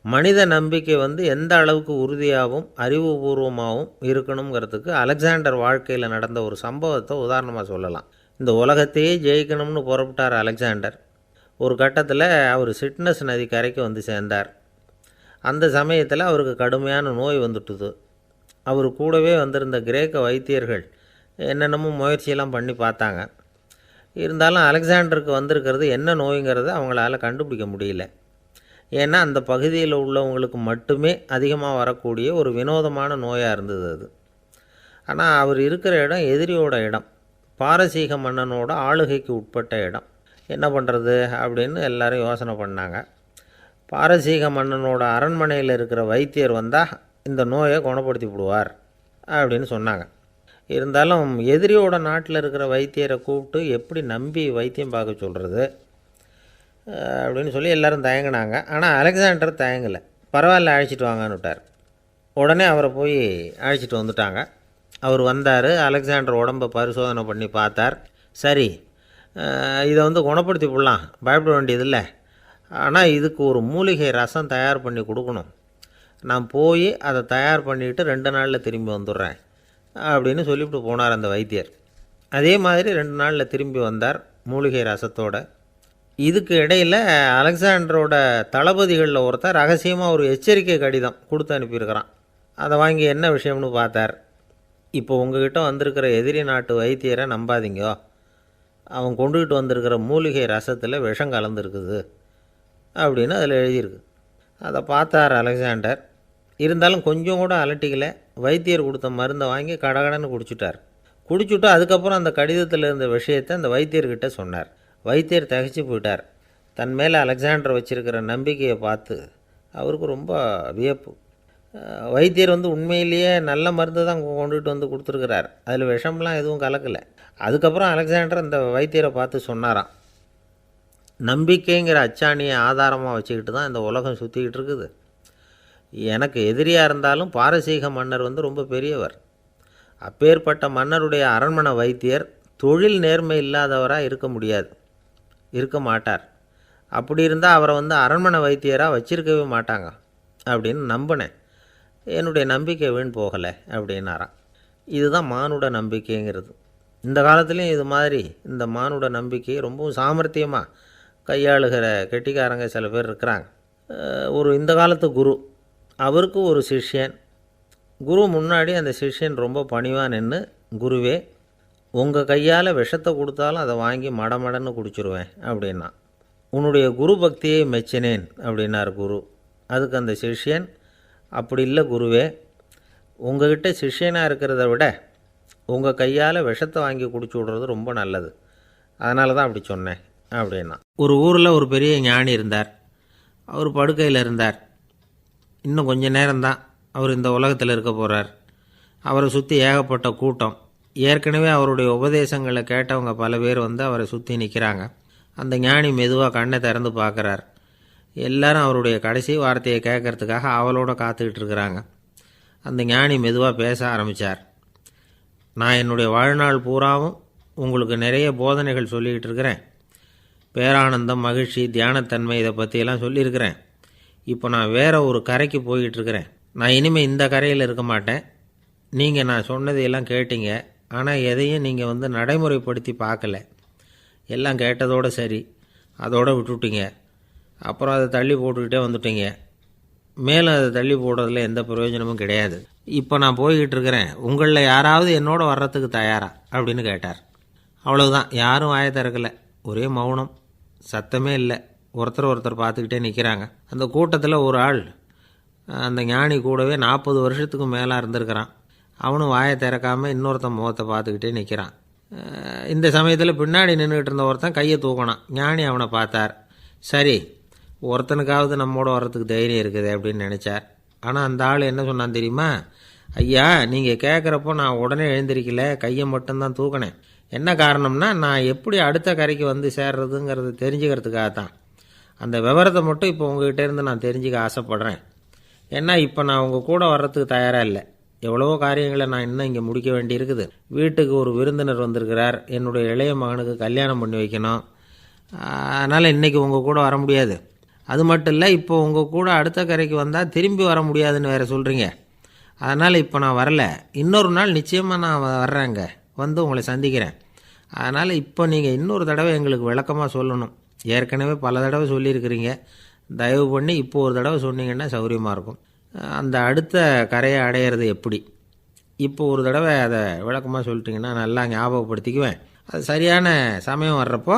மனித நம்பிக்கை வந்து எந்த அளவுக்கு உறுதியாகவும் அறிவுபூர்வமாகவும் இருக்கணுங்கிறதுக்கு அலெக்சாண்டர் வாழ்க்கையில் நடந்த ஒரு சம்பவத்தை உதாரணமாக சொல்லலாம். இந்த உலகத்தையே ஜெயிக்கணும்னு புறப்பட்டார் அலெக்சாண்டர். ஒரு கட்டத்தில் அவர் சிட்னஸ் நதி கரைக்கு வந்து சேர்ந்தார். அந்த சமயத்தில் அவருக்கு கடுமையான நோய் வந்துட்டுது. அவர் கூடவே வந்திருந்த கிரேக்க வைத்தியர்கள் என்னென்னமோ முயற்சியெல்லாம் பண்ணி பார்த்தாங்க. இருந்தாலும் அலெக்சாண்டருக்கு வந்திருக்கிறது என்ன நோய்ங்கிறத அவங்களால கண்டுபிடிக்க முடியல. ஏன்னா அந்த பகுதியில் உள்ளவங்களுக்கு மட்டுமே அதிகமாக வரக்கூடிய ஒரு வினோதமான நோயாக இருந்தது அது. ஆனால் அவர் இருக்கிற இடம் எதிரியோட இடம், பாரசீக மன்னனோட ஆளுகைக்கு உட்பட்ட இடம். என்ன பண்ணுறது அப்படின்னு எல்லாரும் யோசனை பண்ணாங்க. பாரசீக மன்னனோட அரண்மனையில் இருக்கிற வைத்தியர் வந்தால் இந்த நோயை குணப்படுத்தி விடுவார் அப்படின்னு சொன்னாங்க. இருந்தாலும் எதிரியோட நாட்டில் இருக்கிற வைத்தியரை கூப்பிட்டு எப்படி நம்பி வைத்தியம் பார்க்க சொல்கிறது அப்படின்னு சொல்லி எல்லோரும் தயங்கினாங்க. ஆனால் அலெக்சாண்டர் தயங்கலை. பரவாயில்ல, அழைச்சிட்டு வாங்கன்னு விட்டார். உடனே அவரை போய் அழைச்சிட்டு வந்துட்டாங்க. அவர் வந்தார். அலெக்சாண்டர் உடம்பை பரிசோதனை பண்ணி பார்த்தார். சரி, இதை வந்து குணப்படுத்தி விடலாம், பயப்பட வேண்டியதில்லை, ஆனால் இதுக்கு ஒரு மூலிகை ரசம் தயார் பண்ணி கொடுக்கணும். நான் போய் அதை தயார் பண்ணிவிட்டு 2 நாளில் திரும்பி வந்துடுறேன் அப்படின்னு சொல்லிவிட்டு போனார் அந்த வைத்தியர். அதே மாதிரி 2 நாளில் திரும்பி வந்தார் மூலிகை ரசத்தோட. இதுக்கு இடையில் அலெக்சாண்டரோட தளபதிகளில் ஒருத்தர் ரகசியமாக ஒரு எச்சரிக்கை கடிதம் கொடுத்து அனுப்பியிருக்கிறான். அதை வாங்கி என்ன விஷயம்னு பார்த்தார். இப்போ உங்ககிட்ட வந்திருக்கிற எதிரி நாட்டு வைத்தியரை நம்பாதீங்கோ, அவன் கொண்டுகிட்டு வந்திருக்கிற மூலிகை ரசத்தில் விஷம் கலந்துருக்குது அப்படின்னு அதில் எழுதியிருக்கு. அதை பார்த்தார் அலெக்சாண்டர். இருந்தாலும் கொஞ்சம் கூட அலட்டிக்கலை. வைத்தியர் கொடுத்த மருந்தை வாங்கி கடகடன்னு குடிச்சிட்டார். குடிச்சுட்டு அதுக்கப்புறம் அந்த கடிதத்தில் இருந்த விஷயத்தை அந்த வைத்தியர்கிட்ட சொன்னார். வைத்தியர் திகைச்சு போயிட்டார். தன் மேலே அலெக்சாண்டர் வச்சுருக்கிற நம்பிக்கையை பார்த்து அவருக்கு ரொம்ப வியப்பு. வைத்தியர் உண்மையிலேயே நல்ல மருந்து தான் கொண்டுகிட்டு வந்து கொடுத்துருக்கிறார், அதில் விஷம்லாம் எதுவும் கலக்கலை. அதுக்கப்புறம் அலெக்சாண்டர் அந்த வைத்தியரை பார்த்து சொன்னாராம், நம்பிக்கைங்கிற அச்சாணியை ஆதாரமாக வச்சுக்கிட்டு தான் இந்த உலகம் சுற்றிக்கிட்டு இருக்குது. எனக்கு எதிரியாக இருந்தாலும் பாரசீக மன்னர் ரொம்ப பெரியவர். அப்பேற்பட்ட மன்னருடைய அரண்மனை வைத்தியர் தொழில் நேர்மை இல்லாதவராக இருக்க மாட்டார். அப்படி இருந்தால் அவரை அரண்மனை வைத்தியராக வச்சிருக்கவே மாட்டாங்க அப்படின்னு நம்பினேன். என்னுடைய நம்பிக்கை வீண் போகலை அப்படின்னாராம். இதுதான் மானுட நம்பிக்கைங்கிறது. இந்த காலத்துலேயும் இது மாதிரி இந்த மானுட நம்பிக்கை ரொம்பவும் சாமர்த்தியமாக கையாளுகிற கெட்டிக்காரங்க சில பேர் இருக்கிறாங்க. இந்த காலத்து குரு, அவருக்கு ஒரு சிஷ்யன். குரு முன்னாடி அந்த சிஷ்யன் ரொம்ப பணிவாக நின்று, குருவே, உங்கள் கையால் விஷத்தை கொடுத்தாலும் அதை வாங்கி மடமடன்னு குடிச்சிருவேன் அப்படின்னா. உன்னுடைய குரு பக்தியை மெச்சினேன் அப்படின்னார் குரு. அதுக்கு அந்த சிஷ்யன், அப்படி இல்லை குருவே, உங்கள்கிட்ட சிஷ்யனாக இருக்கிறத விட உங்கள் கையால் விஷத்தை வாங்கி குடிச்சு விட்றது ரொம்ப நல்லது, அதனால தான் அப்படி சொன்னேன் அப்படின்னா. ஒரு ஊரில் ஒரு பெரிய ஞானி இருந்தார். அவர் படுக்கையில் இருந்தார். இன்னும் கொஞ்சம் நேரம்தான் அவர் இந்த உலகத்தில் இருக்க போகிறார். அவரை சுற்றி ஏகப்பட்ட கூட்டம். ஏற்கனவே அவருடைய உபதேசங்களை கேட்டவங்க பல பேர் அவரை சுற்றி நிற்கிறாங்க. அந்த ஞானி மெதுவாக கண்ணை திறந்து பார்க்குறார். எல்லாரும் அவருடைய கடைசி வார்த்தையை கேட்கறதுக்காக அவளோட காத்துக்கிட்டு இருக்கிறாங்க. அந்த ஞானி மெதுவாக பேச ஆரம்பித்தார். நான் என்னுடைய வாழ்நாள் பூராவும் உங்களுக்கு நிறைய போதனைகள் சொல்லிக்கிட்டு இருக்கிறேன். பேரானந்தம், மகிழ்ச்சி, தியானத்தன்மை, இதை பற்றியெல்லாம் சொல்லியிருக்கிறேன். இப்போ நான் வேறு ஒரு கரைக்கு போய்கிட்டுருக்கிறேன். நான் இனிமேல் இந்த கரையில் இருக்க மாட்டேன். நீங்கள் நான் சொன்னதையெல்லாம் கேட்டீங்க, ஆனால் எதையும் நீங்கள் நடைமுறைப்படுத்தி பார்க்கல. எல்லாம் கேட்டதோடு சரி, அதோடு விட்டுவிட்டீங்க. அப்புறம் அதை தள்ளி போட்டுக்கிட்டே வந்துட்டீங்க. மேலும் அதை தள்ளி போடுறதுல எந்த பிரயோஜனமும் கிடையாது. இப்போ நான் போய்கிட்டு இருக்கிறேன். உங்களில் யாராவது என்னோட வர்றதுக்கு தயாரா அப்படின்னு கேட்டார். அவ்வளவுதான். யாரும் வாயை திறக்கலை. ஒரே மௌனம், சத்தமே இல்லை. ஒருத்தர் பார்த்துக்கிட்டே நிற்கிறாங்க. அந்த கூட்டத்தில் ஒரு ஆள் அந்த ஞானி கூடவே 40 வருஷத்துக்கு மேலே இருந்திருக்கிறான். அவனும் வாயை திறக்காமல் இன்னொருத்தன் முகத்தை பார்த்துக்கிட்டே நிற்கிறான். இந்த சமயத்தில் பின்னாடி நின்றுக்கிட்டு இருந்த ஒருத்தன் கையை தூக்கினான். ஞானி அவனை பார்த்தார். சரி, ஒருத்தனுக்காவது நம்மோட வர்றதுக்கு தைரியம் இருக்குது அப்படின்னு நினச்சார். ஆனால் அந்த ஆள் என்ன சொன்னான் தெரியுமா? ஐயா, நீங்கள் கேட்குறப்போ நான் உடனே எழுந்திருக்கல, கையை மட்டும்தான் தூக்கினேன். என்ன காரணம்னா, நான் எப்படி அடுத்த கரைக்கு சேர்றதுங்கிறத தெரிஞ்சுக்கிறதுக்காக தான். அந்த விவரத்தை மட்டும் இப்போ உங்ககிட்ட இருந்து நான் தெரிஞ்சுக்க ஆசைப்பட்றேன். ஏன்னா இப்போ நான் உங்கள் கூட வர்றதுக்கு தயாராக இல்லை. எவ்வளவோ காரியங்களை நான் இன்னும் இங்கே முடிக்க வேண்டியிருக்குது. வீட்டுக்கு ஒரு விருந்தினர் வந்திருக்கிறார். என்னுடைய இளைய மகனுக்கு கல்யாணம் பண்ணி வைக்கணும். அதனால் இன்றைக்கி உங்கள் கூட வர முடியாது. அது மட்டும் இல்லை, இப்போ உங்கள் கூட அடுத்த கரைக்கு வந்தால் திரும்பி வர முடியாதுன்னு வேறு சொல்கிறீங்க. அதனால் இப்போ நான் வரல. இன்னொரு நாள் நிச்சயமாக நான் வர்றேங்க, உங்களை சந்திக்கிறேன். அதனால் இப்போ நீங்கள் இன்னொரு தடவை எங்களுக்கு விளக்கமாக சொல்லணும். ஏற்கனவே பல தடவை சொல்லியிருக்கிறீங்க. தயவு பண்ணி இப்போ ஒரு தடவை சொன்னீங்கன்னா சௌகரியமாக இருக்கும். அந்த அடுத்த கரையை அடையிறது எப்படி? இப்போ ஒரு தடவை அதை விளக்கமாக சொல்லிட்டிங்கன்னா நல்லா ஞாபகப்படுத்திக்குவேன். அது சரியான சமயம் வர்றப்போ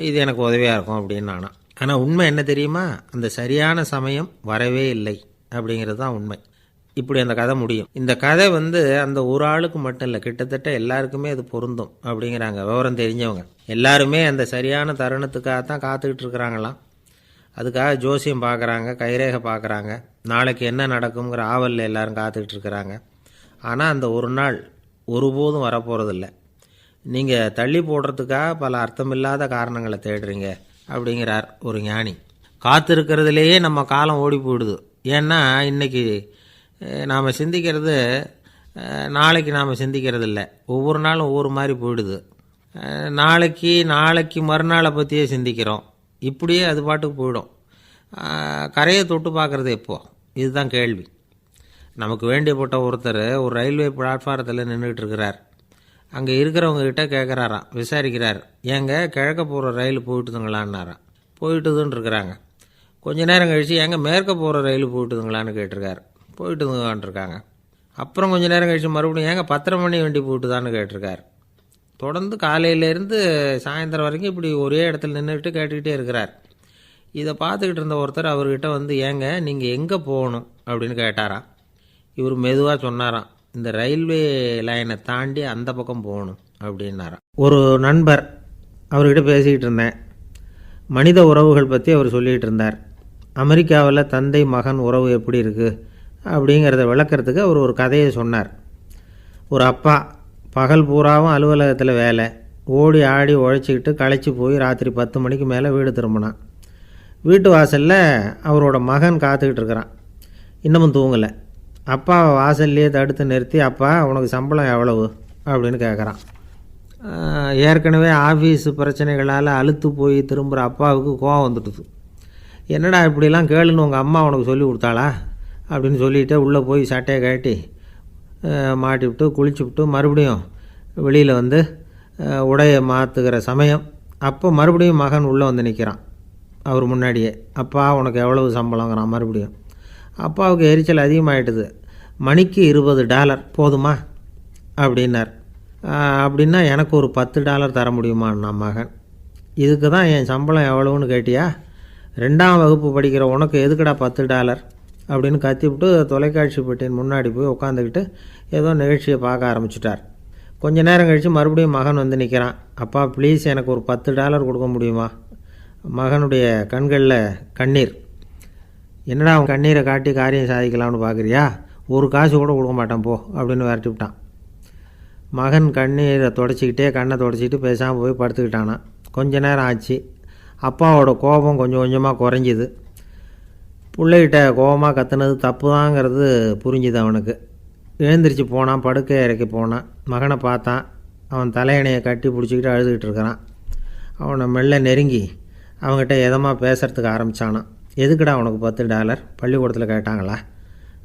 இது எனக்கு உதவியாக இருக்கும் அப்படின்னு நானா. ஆனால் உண்மை என்ன தெரியுமா? அந்த சரியான சமயம் வரவே இல்லை அப்படிங்கிறது தான் உண்மை. இப்படி அந்த கதை முடியும். இந்த கதை அந்த ஒரு ஆளுக்கு மட்டும் இல்லை, கிட்டத்தட்ட எல்லாருக்குமே அது பொருந்தும் அப்படிங்கிறாங்க விவரம் தெரிஞ்சவங்க. எல்லாருமே அந்த சரியான தருணத்துக்காக தான் காத்துக்கிட்டு இருக்கிறாங்களாம். அதுக்காக ஜோசியம் பார்க்குறாங்க, கைரேகை பார்க்குறாங்க, நாளைக்கு என்ன நடக்குங்கிற ஆவலில் எல்லோரும் காத்துக்கிட்டு இருக்கிறாங்க. ஆனால் அந்த ஒரு நாள் ஒருபோதும் வரப்போகிறதில்ல. நீங்கள் தள்ளி போடுறதுக்காக பல அர்த்தமில்லாத காரணங்களை தேடுறீங்க அப்படிங்கிறார் ஒரு ஞானி. காத்திருக்கிறதுலேயே நம்ம காலம் ஓடி போயிடுது. ஏன்னா இன்றைக்கி நாம் சிந்திக்கிறது நாளைக்கு நாம் சிந்திக்கிறது இல்லை. ஒவ்வொரு நாளும் ஒவ்வொரு மாதிரி போயிடுது. நாளைக்கு மறுநாளை பற்றியே சிந்திக்கிறோம். இப்படியே அது பாட்டுக்கு போயிடும். கரையை தொட்டு பார்க்குறது எப்போ? இதுதான் கேள்வி. நமக்கு வேண்டியப்பட்ட ஒருத்தர் ஒரு ரயில்வே பிளாட்ஃபாரத்தில் நின்றுட்டு இருக்கிறார். அங்கே இருக்கிறவங்ககிட்ட கேட்குறாராம், விசாரிக்கிறார், ஏங்க கிழக்க போகிற ரயில் போயிட்டுதுங்களான்னாராம். போயிட்டுதுன்னு இருக்கிறாங்க. கொஞ்ச நேரம் கழித்து ஏங்க மேற்க போகிற ரயில் போயிட்டுதுங்களான்னு கேட்டிருக்காரு. போயிட்டுதுங்களான் இருக்காங்க. அப்புறம் கொஞ்சம் நேரம் கழித்து மறுபடியும் ஏங்க 10:30 மணி வண்டி போயிட்டுதான்னு கேட்டிருக்காரு. தொடர்ந்து காலையிலேருந்து சாயந்தரம் வரைக்கும் இப்படி ஒரே இடத்துல நின்றுட்டு கேட்டுக்கிட்டே இருக்கிறார். இதை பார்த்துக்கிட்டு இருந்த ஒருத்தர் அவர்கிட்ட வந்து, ஏங்க நீங்கள் எங்கே போகணும் அப்படின்னு கேட்டாராம். இவர் மெதுவாக சொன்னாராம், இந்த ரயில்வே லைனை தாண்டி அந்த பக்கம் போகணும் அப்படின்னாராம். ஒரு நண்பர் அவர்கிட்ட பேசிக்கிட்டு இருந்தேன். மனித உறவுகள் பற்றி அவர் சொல்லிகிட்டு இருந்தார். அமெரிக்காவில் தந்தை மகன் உறவு எப்படி இருக்குது அப்படிங்கிறத விளக்கிறதுக்கு அவர் ஒரு கதையை சொன்னார். ஒரு அப்பா பகல் பூராவும் அலுவலகத்தில் வேலை, ஓடி ஆடி உழைச்சிக்கிட்டு களைச்சி போய் ராத்திரி 10 மணிக்கு மேலே வீடு திரும்பினான். வீட்டு வாசலில் அவரோட மகன் காத்துக்கிட்டு இருக்கிறான். இன்னமும் தூங்கலை. அப்பாவை வாசல்லையே தடுத்து நிறுத்தி, அப்பா உனக்கு சம்பளம் எவ்வளவு அப்படின்னு கேட்குறான். ஏற்கனவே ஆஃபீஸ் பிரச்சனைகளால் அழுத்து போய் திரும்புகிற அப்பாவுக்கு கோவம் வந்துடுது. என்னடா இப்படிலாம் கேளுன்னு உங்கள் அம்மா உனக்கு சொல்லி கொடுத்தாளா அப்படின்னு சொல்லிவிட்டு உள்ளே போய் சட்டையை கட்டி மாட்டிவிட்டு குளிச்சுவிட்டு மறுபடியும் வெளியில் வந்து உடையை மாற்றுகிற சமயம் அப்போ மறுபடியும் மகன் உள்ளே வந்து நிற்கிறான் அவர் முன்னாடியே. அப்பா உனக்கு எவ்வளவு சம்பளங்கிறான் மறுபடியும். அப்பாவுக்கு எரிச்சல் அதிகமாகிட்டுது. மணிக்கு $20 போதுமா அப்படின்னார். அப்படின்னா எனக்கு ஒரு $10 தர முடியுமான்னா மகன். இதுக்கு தான் என் சம்பளம் எவ்வளவுன்னு கேட்டியா? 2ஆம் வகுப்பு படிக்கிற உனக்கு எதுக்குடா $10 அப்படின்னு கத்திவிட்டு தொலைக்காட்சி பெட்டியின் முன்னாடி போய் உட்காந்துக்கிட்டு ஏதோ நிகழ்ச்சியை பார்க்க ஆரம்பிச்சிட்டார். கொஞ்ச நேரம் கழித்து மறுபடியும் மகன் வந்து நிற்கிறான். அப்பா ப்ளீஸ் எனக்கு ஒரு $10 கொடுக்க முடியுமா? மகனுடைய கண்களில் கண்ணீர். என்னடா அவன் கண்ணீரை காட்டி காரியம் சாதிக்கலாம்னு பார்க்குறியா? ஒரு காசு கூட கொடுக்க மாட்டான் போ அப்படின்னு விரட்டி விட்டான். மகன் கண்ணீரை தொடச்சிக்கிட்டே கண்ணை தொடச்சிக்கிட்டு பேசாமல் போய் படுத்துக்கிட்டானா. கொஞ்ச நேரம் ஆச்சு. அப்பாவோட கோபம் கொஞ்சம் கொஞ்சமாக குறைஞ்சிது. பிள்ளைகிட்ட கோபமாக கத்துனது தப்பு தாங்கிறது புரிஞ்சுது அவனுக்கு. எழுந்திரிச்சு போனான், படுக்கை இறக்கி போனான். மகனை பார்த்தான். அவன் தலையணையை கட்டி பிடிச்சிக்கிட்டு அழுதுகிட்டு இருக்கிறான். அவனை மெல்ல நெருங்கி அவங்ககிட்ட எதமாக பேசுகிறதுக்கு ஆரம்பித்தானான். எதுக்குடா உனக்கு $10 பள்ளிக்கூடத்தில் கேட்டாங்களா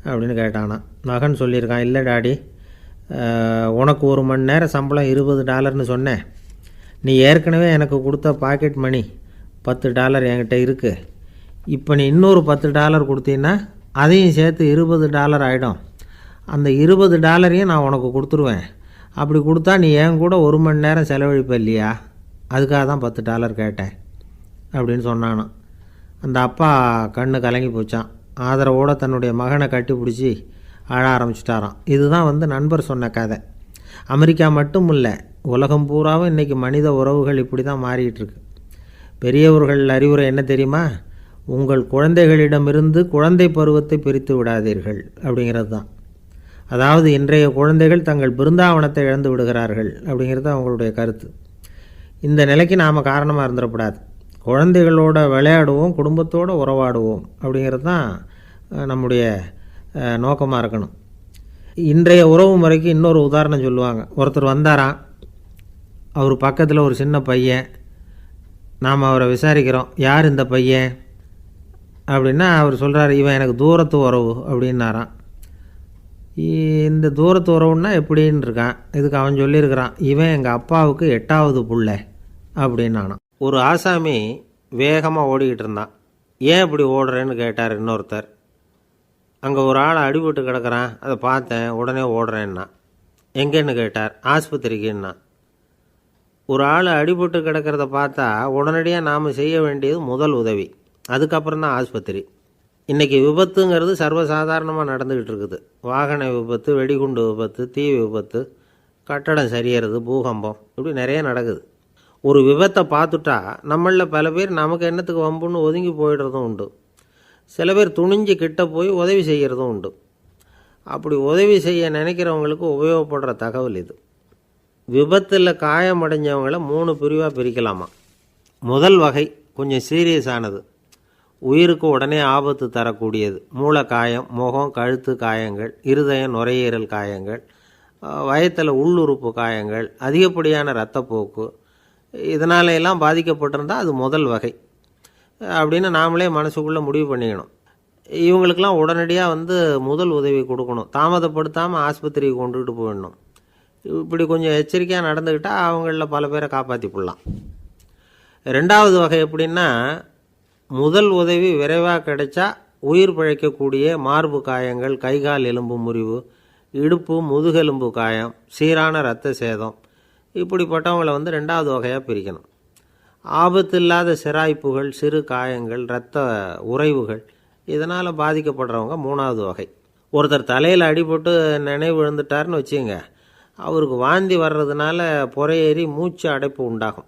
அப்படின்னு கேட்டானான். மகன் சொல்லியிருக்கான், இல்லை டாடி, உனக்கு 1 மணி நேரம் சம்பளம் $20ன்னு சொன்னேன். நீ ஏற்கனவே எனக்கு கொடுத்த பாக்கெட் மணி $10 என்கிட்ட இருக்குது. இப்போ நீ இன்னொரு $10 கொடுத்தீங்கன்னா அதையும் சேர்த்து $20 ஆகிடும். அந்த $20 நான் உனக்கு கொடுத்துருவேன். அப்படி கொடுத்தா நீ என் கூட 1 மணி நேரம் செலவழிப்ப இல்லையா? அதுக்காக தான் $10 கேட்டேன் அப்படின்னு சொன்னானோ. அந்த அப்பா கண்ணு கலங்கி போச்சான். ஆதரவோடு தன்னுடைய மகனை கட்டி பிடிச்சி அழ ஆரம்பிச்சிட்டாராம். இதுதான் நண்பர் சொன்ன கதை. அமெரிக்கா மட்டும் இல்லை, உலகம் பூராவும் இன்றைக்கி மனித உறவுகள் இப்படி தான் மாறிட்டுருக்கு. பெரியவர்கள் அறிவுரை என்ன தெரியுமா? உங்கள் குழந்தைகளிடமிருந்து குழந்தை பருவத்தை பிரித்து விடாதீர்கள் அப்படிங்கிறது தான். அதாவது இன்றைய குழந்தைகள் தங்கள் பிருந்தாவனத்தை இழந்து விடுகிறார்கள் அப்படிங்கிறது அவங்களுடைய கருத்து. இந்த நிலைக்கு நாம் காரணமாக இருந்துடக்கூடாது. குழந்தைகளோட விளையாடுவோம், குடும்பத்தோடு உறவாடுவோம் அப்படிங்கிறது தான் நம்முடைய நோக்கமாக இருக்கணும். இன்றைய உறவு முறைக்கு இன்னொரு உதாரணம் சொல்லுவாங்க. ஒருத்தர் வந்தாராம். அவர் பக்கத்தில் ஒரு சின்ன பையன். நாம் அவரை விசாரிக்கிறோம், யார் இந்த பையன் அப்படின்னா அவர் சொல்கிறார், இவன் எனக்கு தூரத்து உறவு அப்படின்னாராம். இந்த தூரத்து உறவுன்னா எப்படின்னு இருக்கான். இதுக்கு அவன் சொல்லியிருக்கிறான், இவன் எங்கள் அப்பாவுக்கு 8வது புள்ளை அப்படின்னானான். ஒரு ஆசாமி வேகமாக ஓடிக்கிட்டு இருந்தான். ஏன் இப்படி ஓடுறேன்னு கேட்டார் இன்னொருத்தர். அங்கே ஒரு ஆள் அடிபட்டு கிடக்கிறான், அதை பார்த்தேன், உடனே ஓடுறேன்னா. எங்கேன்னு கேட்டார். ஆஸ்பத்திரிக்குன்னா. ஒரு ஆள் அடிபட்டு கிடக்கிறத பார்த்தா உடனடியாக நாம் செய்ய வேண்டியது முதல் உதவி, அதுக்கப்புறம் தான் ஆஸ்பத்திரி. இன்றைக்கி விபத்துங்கிறது சர்வசாதாரணமாக நடந்துக்கிட்டு இருக்குது. வாகன விபத்து, வெடிகுண்டு விபத்து, தீ விபத்து, கட்டடம் சரியறது, பூகம்பம், இப்படி நிறைய நடக்குது. ஒரு விபத்தை பார்த்துட்டா நம்மளில் பல பேர் நமக்கு என்னத்துக்கு வம்புன்னு ஒதுங்கி போயிடுறதும் உண்டு. சில பேர் துணிஞ்சு கிட்ட போய் உதவி செய்கிறதும் உண்டு. அப்படி உதவி செய்ய நினைக்கிறவங்களுக்கு உபயோகப்படுற தகவல் இது. விபத்தில் காயமடைஞ்சவங்களை 3 பிரிவாக பிரிக்கலாமா. முதல் வகை கொஞ்சம் சீரியஸானது, உயிருக்கு உடனே ஆபத்து தரக்கூடியது. மூளை காயம், முகம், கழுத்து காயங்கள், இருதயம், நுரையீரல் காயங்கள், வயத்தில் உள்ளுறுப்பு காயங்கள், அதிகப்படியான இரத்தப்போக்கு, இதனால எல்லாம் பாதிக்கப்பட்டிருந்தால் அது முதல் வகை. அப்படின்னு நாமளே மனசுக்குள்ளே முடிவு பண்ணிக்கணும். இவங்களுக்கெல்லாம் உடனடியாக முதல் உதவி கொடுக்கணும். தாமதப்படுத்தாமல் ஆஸ்பத்திரிக்கு கொண்டுகிட்டு போயிடணும். இப்படி கொஞ்சம் எச்சரிக்கையாக நடந்துக்கிட்டால் அவங்களில் பல பேரை காப்பாற்றி போடலாம். ரெண்டாவது வகை எப்படின்னா, முதல் உதவி விரைவாக கிடைச்சா உயிர் பிழைக்கக்கூடிய மார்பு காயங்கள், கைகால் எலும்பு முறிவு, இடுப்பு முதுகெலும்பு காயம், சீரான இரத்த சேதம், இப்படிப்பட்டவங்களை ரெண்டாவது வகையாக பிரிக்கணும். ஆபத்தில்லாத சிராய்ப்புகள், சிறு காயங்கள், இரத்த உறைவுகள், இதனால் பாதிக்கப்படுறவங்க மூணாவது வகை. ஒருத்தர் தலையில் அடிபட்டு நினைவு விழுந்துட்டார்னு வச்சுங்க, அவருக்கு வாந்தி வர்றதுனால புறையேறி மூச்சு அடைப்பு உண்டாகும்.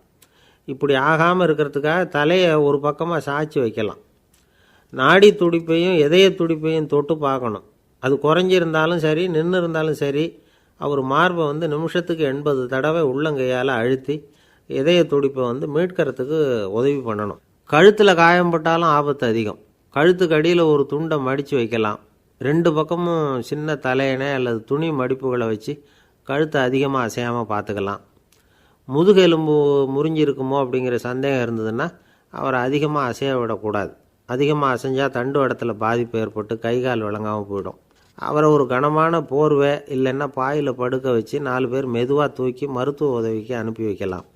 இப்படி ஆகாமல் இருக்கிறதுக்காக தலையை ஒரு பக்கமாக சாய்ச்சி வைக்கலாம். நாடி துடிப்பையும் இதய துடிப்பையும் தொட்டு பார்க்கணும். அது குறைஞ்சிருந்தாலும் சரி, நின்று இருந்தாலும் சரி, அவர் மார்பை நிமிஷத்துக்கு 80 தடவை உள்ளங்கையால் அழுத்தி இதய துடிப்பை மீட்கிறதுக்கு உதவி பண்ணணும். கழுத்தில் காயம்பட்டாலும் ஆபத்து அதிகம். கழுத்துக்கு அடியில் ஒரு துண்டை மடித்து வைக்கலாம். 2 பக்கமும் சின்ன தலையணை அல்லது துணி மடிப்புகளை வச்சு கழுத்தை அதிகமாக அசையாமல் பார்த்துக்கலாம். முதுகெலும்பு முறிஞ்சிருக்குமோ அப்படிங்கிற சந்தேகம் இருந்ததுன்னா அவரை அதிகமாக அசைய விடக்கூடாது. அதிகமாக அசைஞ்சால் தண்டு இடத்துல பாதிப்பு ஏற்பட்டு கை கால் விளங்காமல் போயிடும். அவரை ஒரு கனமான போர்வை இல்லைன்னா பாயில் படுக்க வச்சு 4 பேர் மெதுவாக தூக்கி மருத்துவ உதவிக்கு அனுப்பி வைக்கலாம்.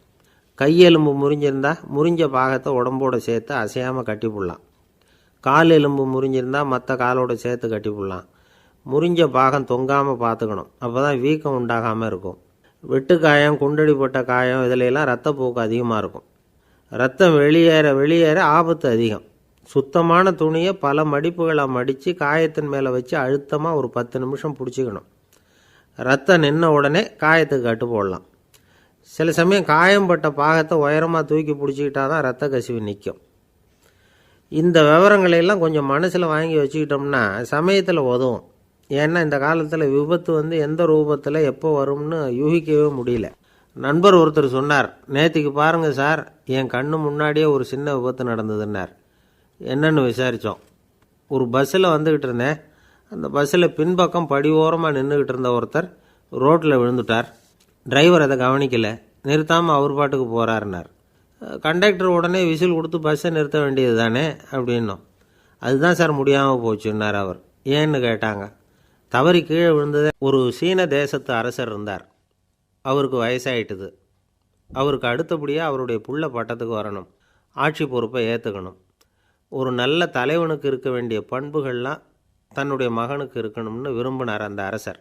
கையெலும்பு முறிஞ்சிருந்தால் முறிஞ்ச பாகத்தை உடம்போடு சேர்த்து அசையாமல் கட்டிப்புடலாம். கால் எலும்பு முறிஞ்சிருந்தால் மற்ற காலோடு சேர்த்து கட்டிப்புடலாம். முறிஞ்ச பாகம் தொங்காமல் பார்த்துக்கணும். அப்போ தான் வீக்கம் உண்டாகாமல் இருக்கும். வெட்டு காயம், குண்டடிப்பட்ட காயம், இதிலெல்லாம் ரத்தப்போக்கு அதிகமாக இருக்கும். ரத்தம் வெளியேற ஆபத்து அதிகம். சுத்தமான துணியை பல மடிப்புகளாக மடித்து காயத்தின் மேலே வச்சு அழுத்தமாக ஒரு 10 நிமிஷம் பிடிச்சிக்கணும். ரத்தம் நின்ன உடனே காயத்துக்கு கட்டு போடலாம். சில சமயம் காயம்பட்ட பாகத்தை உயரமாக தூக்கி பிடிச்சிக்கிட்டா தான் ரத்த கசிவு நிற்கும். இந்த விவரங்களையெல்லாம் கொஞ்சம் மனசில் வாங்கி வச்சுக்கிட்டோம்னா சமயத்தில் உதவும். ஏன்னா இந்த காலத்தில் விபத்து எந்த ரூபத்தில் எப்போ வரும்னு யூகிக்கவே முடியல. நண்பர் ஒருத்தர் சொன்னார், நேற்றுக்கு பாருங்கள் சார், என் கண்ணு முன்னாடியே ஒரு சின்ன விபத்து நடந்ததுன்னார். என்னன்னு விசாரித்தோம். ஒரு பஸ்ஸில் வந்துக்கிட்டு இருந்தேன். அந்த பஸ்ஸில் பின்பக்கம் படி ஓரமாக நின்றுக்கிட்டு இருந்த ஒருத்தர் ரோட்டில் விழுந்துட்டார். டிரைவர் அதை கவனிக்கலை, நிறுத்தாமல் அவர் பாட்டுக்கு போகிறாருனார். கண்டக்டர் உடனே விசில் கொடுத்து பஸ்ஸை நிறுத்த வேண்டியது தானே அப்படின்னோம். அதுதான் சார் முடியாமல் போச்சுன்னார் அவர். ஏன்னு கேட்டாங்க. தவறி கீழே விழுந்ததே ஒரு சீன தேசத்து அரசர் இருந்தார். அவருக்கு வயசாயிட்டுது. அவருக்கு அடுத்தபடியாக அவருடைய புள்ள பட்டத்துக்கு வரணும், ஆட்சி பொறுப்பை ஏற்றுக்கணும். ஒரு நல்ல தலைவனுக்கு இருக்க வேண்டிய பண்புகள்லாம் தன்னுடைய மகனுக்கு இருக்கணும்னு விரும்பினார் அந்த அரசர்.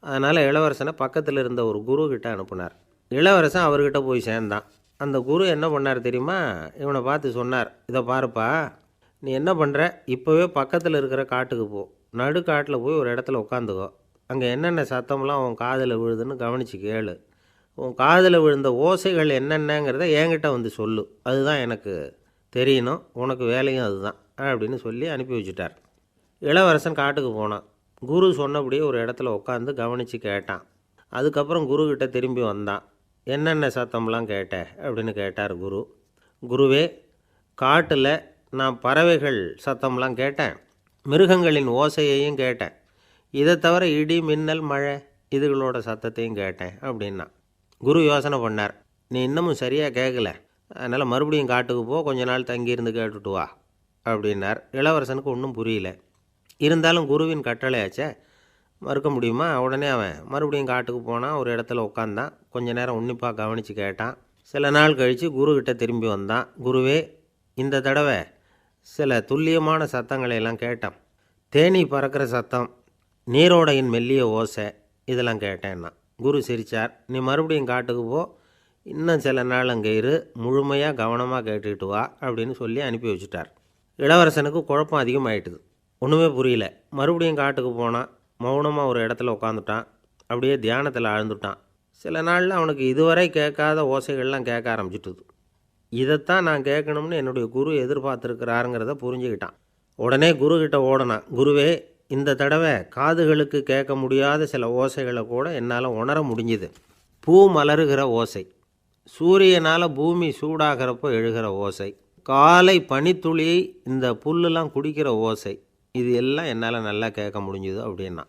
அதனால் இளவரசனை பக்கத்தில் இருந்த ஒரு குரு கிட்ட அனுப்புனார். இளவரசன் அவர்கிட்ட போய் சேர்ந்தான். அந்த குரு என்ன பண்ணார் தெரியுமா? இவனை பார்த்து சொன்னார், இதை பாருப்பா, நீ என்ன பண்ணுற, இப்போவே பக்கத்தில் இருக்கிற காட்டுக்கு போ, நடு காட்டில் போய் ஒரு இடத்துல உட்காந்துக்கோ. அங்கே என்னென்ன சத்தம்லாம் உன் காதில் விழுதுன்னு கவனித்து கேளு. உன் காதில் விழுந்த ஓசைகள் என்னென்னங்கிறத என்கிட்ட சொல்லு, அதுதான் எனக்கு தெரியணும், உனக்கு வேலையும் அதுதான் அப்படின்னு சொல்லி அனுப்பி வச்சுட்டார். இளவரசன் காட்டுக்கு போனான். குரு சொன்னபடியே ஒரு இடத்துல உட்காந்து கவனித்து கேட்டான். அதுக்கப்புறம் குருக்கிட்ட திரும்பி வந்தான். என்னென்ன சத்தம்லாம் கேட்ட அப்படின்னு கேட்டார் குரு. குருவே, காட்டில் நான் பறவைகள் சத்தம்லாம் கேட்டேன், மிருகங்களின் ஓசையையும் கேட்டேன், இதை தவிர இடி, மின்னல், மழை இதுகளோட சத்தத்தையும் கேட்டேன் அப்படின்னா. குரு யோசனை பண்ணார், நீ இன்னமும் சரியாக கேட்கல, அதனால் மறுபடியும் காட்டுக்கு போ, கொஞ்ச நாள் தங்கியிருந்து கேட்டுட்டு வா அப்படின்னார். இளவரசனுக்கு ஒன்றும் புரியல. இருந்தாலும் குருவின் கட்டளையாச்சே, மறுக்க முடியுமா? உடனே அவன் மறுபடியும் காட்டுக்கு போனான். ஒரு இடத்துல உட்காந்தான். கொஞ்ச நேரம் உன்னிப்பாக கவனித்து கேட்டான். சில நாள் கழித்து குருக்கிட்ட திரும்பி வந்தான். குருவே, இந்த தடவை சில துல்லியமான சத்தங்களை எல்லாம் கேட்டான். தேனீ பறக்கிற சத்தம், நீரோடையின் மெல்லிய ஓசை, இதெல்லாம் கேட்டேன்னா. குரு சிரித்தார். நீ மறுபடியும் காட்டுக்கு போ, இன்னும் சில நாள் அங்கே இரு, முழுமையாக கவனமாக கேட்டுக்கிட்டு வா அப்படின்னு சொல்லி அனுப்பி வச்சுட்டார். இளவரசனுக்கு குழப்பம் அதிகமாயிட்டுது. ஒன்றுமே புரியல. மறுபடியும் காட்டுக்கு போனான். மௌனமாக ஒரு இடத்துல உட்காந்துட்டான். அப்படியே தியானத்தில் ஆழ்ந்துட்டான். சில நாளில் அவனுக்கு இதுவரை கேட்காத ஓசைகள்லாம் கேட்க ஆரம்பிச்சிட்டுது. இதைத்தான் நான் கேட்கணும்னு என்னுடைய குரு எதிர்பார்த்துருக்கிறாருங்கிறத புரிஞ்சுக்கிட்டான். உடனே குருக்கிட்ட ஓடனான். குருவே, இந்த தடவை காதுகளுக்கு கேட்க முடியாத சில ஓசைகளை கூட என்னால் உணர முடிஞ்சுது. பூ மலருகிற ஓசை, சூரியனால் பூமி சூடாகிறப்போ எழுகிற ஓசை, காலை பனித்துளியை இந்த புல்லுலாம் குடிக்கிற ஓசை, இது எல்லாம் என்னால் நல்லா கேட்க முடிஞ்சுது அப்படின்னா.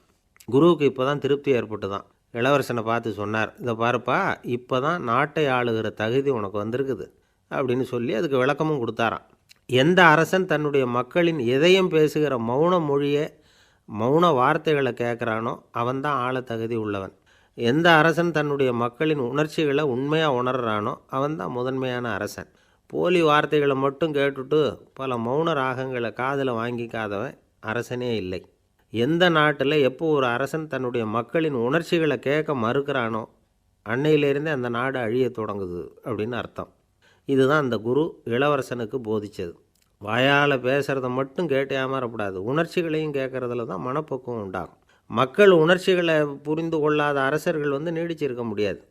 குருவுக்கு இப்போ தான் திருப்தி ஏற்பட்டு தான். இளவரசனை பார்த்து சொன்னார், இதை பாருப்பா, இப்போ தான் நாட்டை ஆளுகிற தகுதி உனக்கு வந்திருக்குது அப்படின்னு சொல்லி அதுக்கு விளக்கமும் கொடுத்தாராம். எந்த அரசன் தன்னுடைய மக்களின் இதயம் பேசுகிற மௌன மொழியை மௌன வார்த்தைகளை கேட்குறானோ அவன்தான் ஆள தகுதி உள்ளவன். எந்த அரசன் தன்னுடைய மக்களின் உணர்ச்சிகளை உண்மையாக உணர்றானோ அவன்தான் முதன்மையான அரசன். போலி வார்த்தைகளை மட்டும் கேட்டுட்டு பல மௌன ராகங்களை காதில் வாங்கிக்காதவன் அரசனே இல்லை. எந்த நாட்டில் எப்போ ஒரு அரசன் தன்னுடைய மக்களின் உணர்ச்சிகளை கேட்க மறுக்கிறானோ அன்னையிலேருந்தே அந்த நாடு அழிய தொடங்குது அப்படின்னு அர்த்தம். இதுதான் அந்த குரு இளவரசனுக்கு போதித்தது. வாயால் பேசுகிறத மட்டும் கேட்டு ஏமாறக்கூடாது, உணர்ச்சிகளையும் கேட்குறதுல தான் மனப்பக்குவம் உண்டாகும். மக்கள் உணர்ச்சிகளை புரிந்து கொள்ளாத அரசர்கள் நீடிச்சிருக்க முடியாது.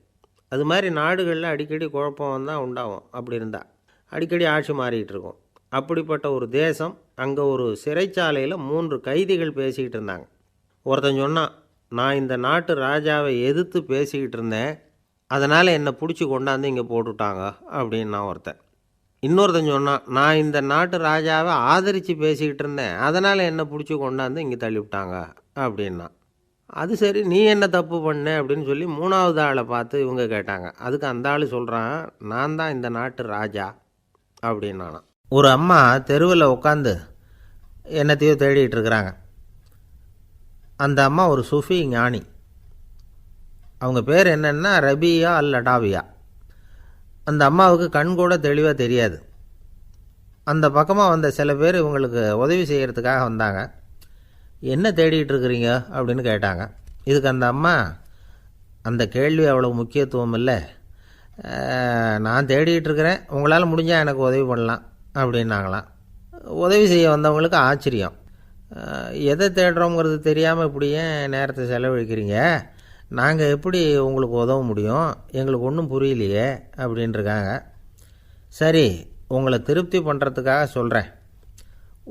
அது மாதிரி நாடுகளில் அடிக்கடி குழப்பம் தான் உண்டாகும். அப்படி இருந்தால் அடிக்கடி ஆட்சி மாறிக்கிட்டு இருக்கும். அப்படிப்பட்ட ஒரு தேசம், அங்கே ஒரு சிறைச்சாலையில் 3 கைதிகள் பேசிக்கிட்டு இருந்தாங்க. ஒருத்தன் சொன்னான், நான் இந்த நாட்டு ராஜாவை எதிர்த்து பேசிக்கிட்டு இருந்தேன், அதனால் என்னை பிடிச்சி கொண்டாந்து இங்கே போட்டுட்டாங்க அப்படின்னா ஒருத்தன். இன்னொருத்தன் சொன்னான், நான் இந்த நாட்டு ராஜாவை ஆதரித்து பேசிக்கிட்டு இருந்தேன், அதனால் என்னை பிடிச்சி கொண்டாந்து இங்கே தள்ளிவிட்டாங்க அப்படின்னா. அது சரி, நீ என்ன தப்பு பண்ண அப்படின்னு சொல்லி 3வது ஆளை பார்த்து இவங்க கேட்டாங்க. அதுக்கு அந்த ஆள் சொல்கிறான், நான் தான் இந்த நாட்டு ராஜா அப்படின்னானா. ஒரு அம்மா தெருவில் உட்காந்து என்னத்தையோ தேடிட்டு இருக்கிறாங்க. அந்த அம்மா ஒரு சுஃபி ஞானி. அவங்க பேர் என்னென்னா ரபியா அல் அடாவியா. அந்த அம்மாவுக்கு கண் கூட தெளிவாக தெரியாது. அந்த பக்கமாக வந்த சில பேர் இவங்களுக்கு உதவி செய்கிறதுக்காக வந்தாங்க. என்ன தேடிட்டு இருக்கிறீங்க அப்படின்னு கேட்டாங்க. இதுக்கு அந்த அம்மா, அந்த கேள்வி அவ்வளோ முக்கியத்துவம் இல்லை, நான் தேடிட்டு இருக்கிறேன், உங்களால் முடிஞ்சால் எனக்கு உதவி பண்ணலாம் அப்படின்னாங்களாம். உதவி செய்ய வந்தவங்களுக்கு ஆச்சரியம். எதை தேடுறோங்கிறது தெரியாமல் இப்படி ஏன் நேரத்தை செலவழிக்கிறீங்க, நாங்கள் எப்படி உங்களுக்கு உதவ முடியும், எங்களுக்கு ஒன்றும் புரியலையே அப்படின்ட்டுருக்காங்க. சரி, உங்களை திருப்தி பண்ணுறதுக்காக சொல்கிறேன்,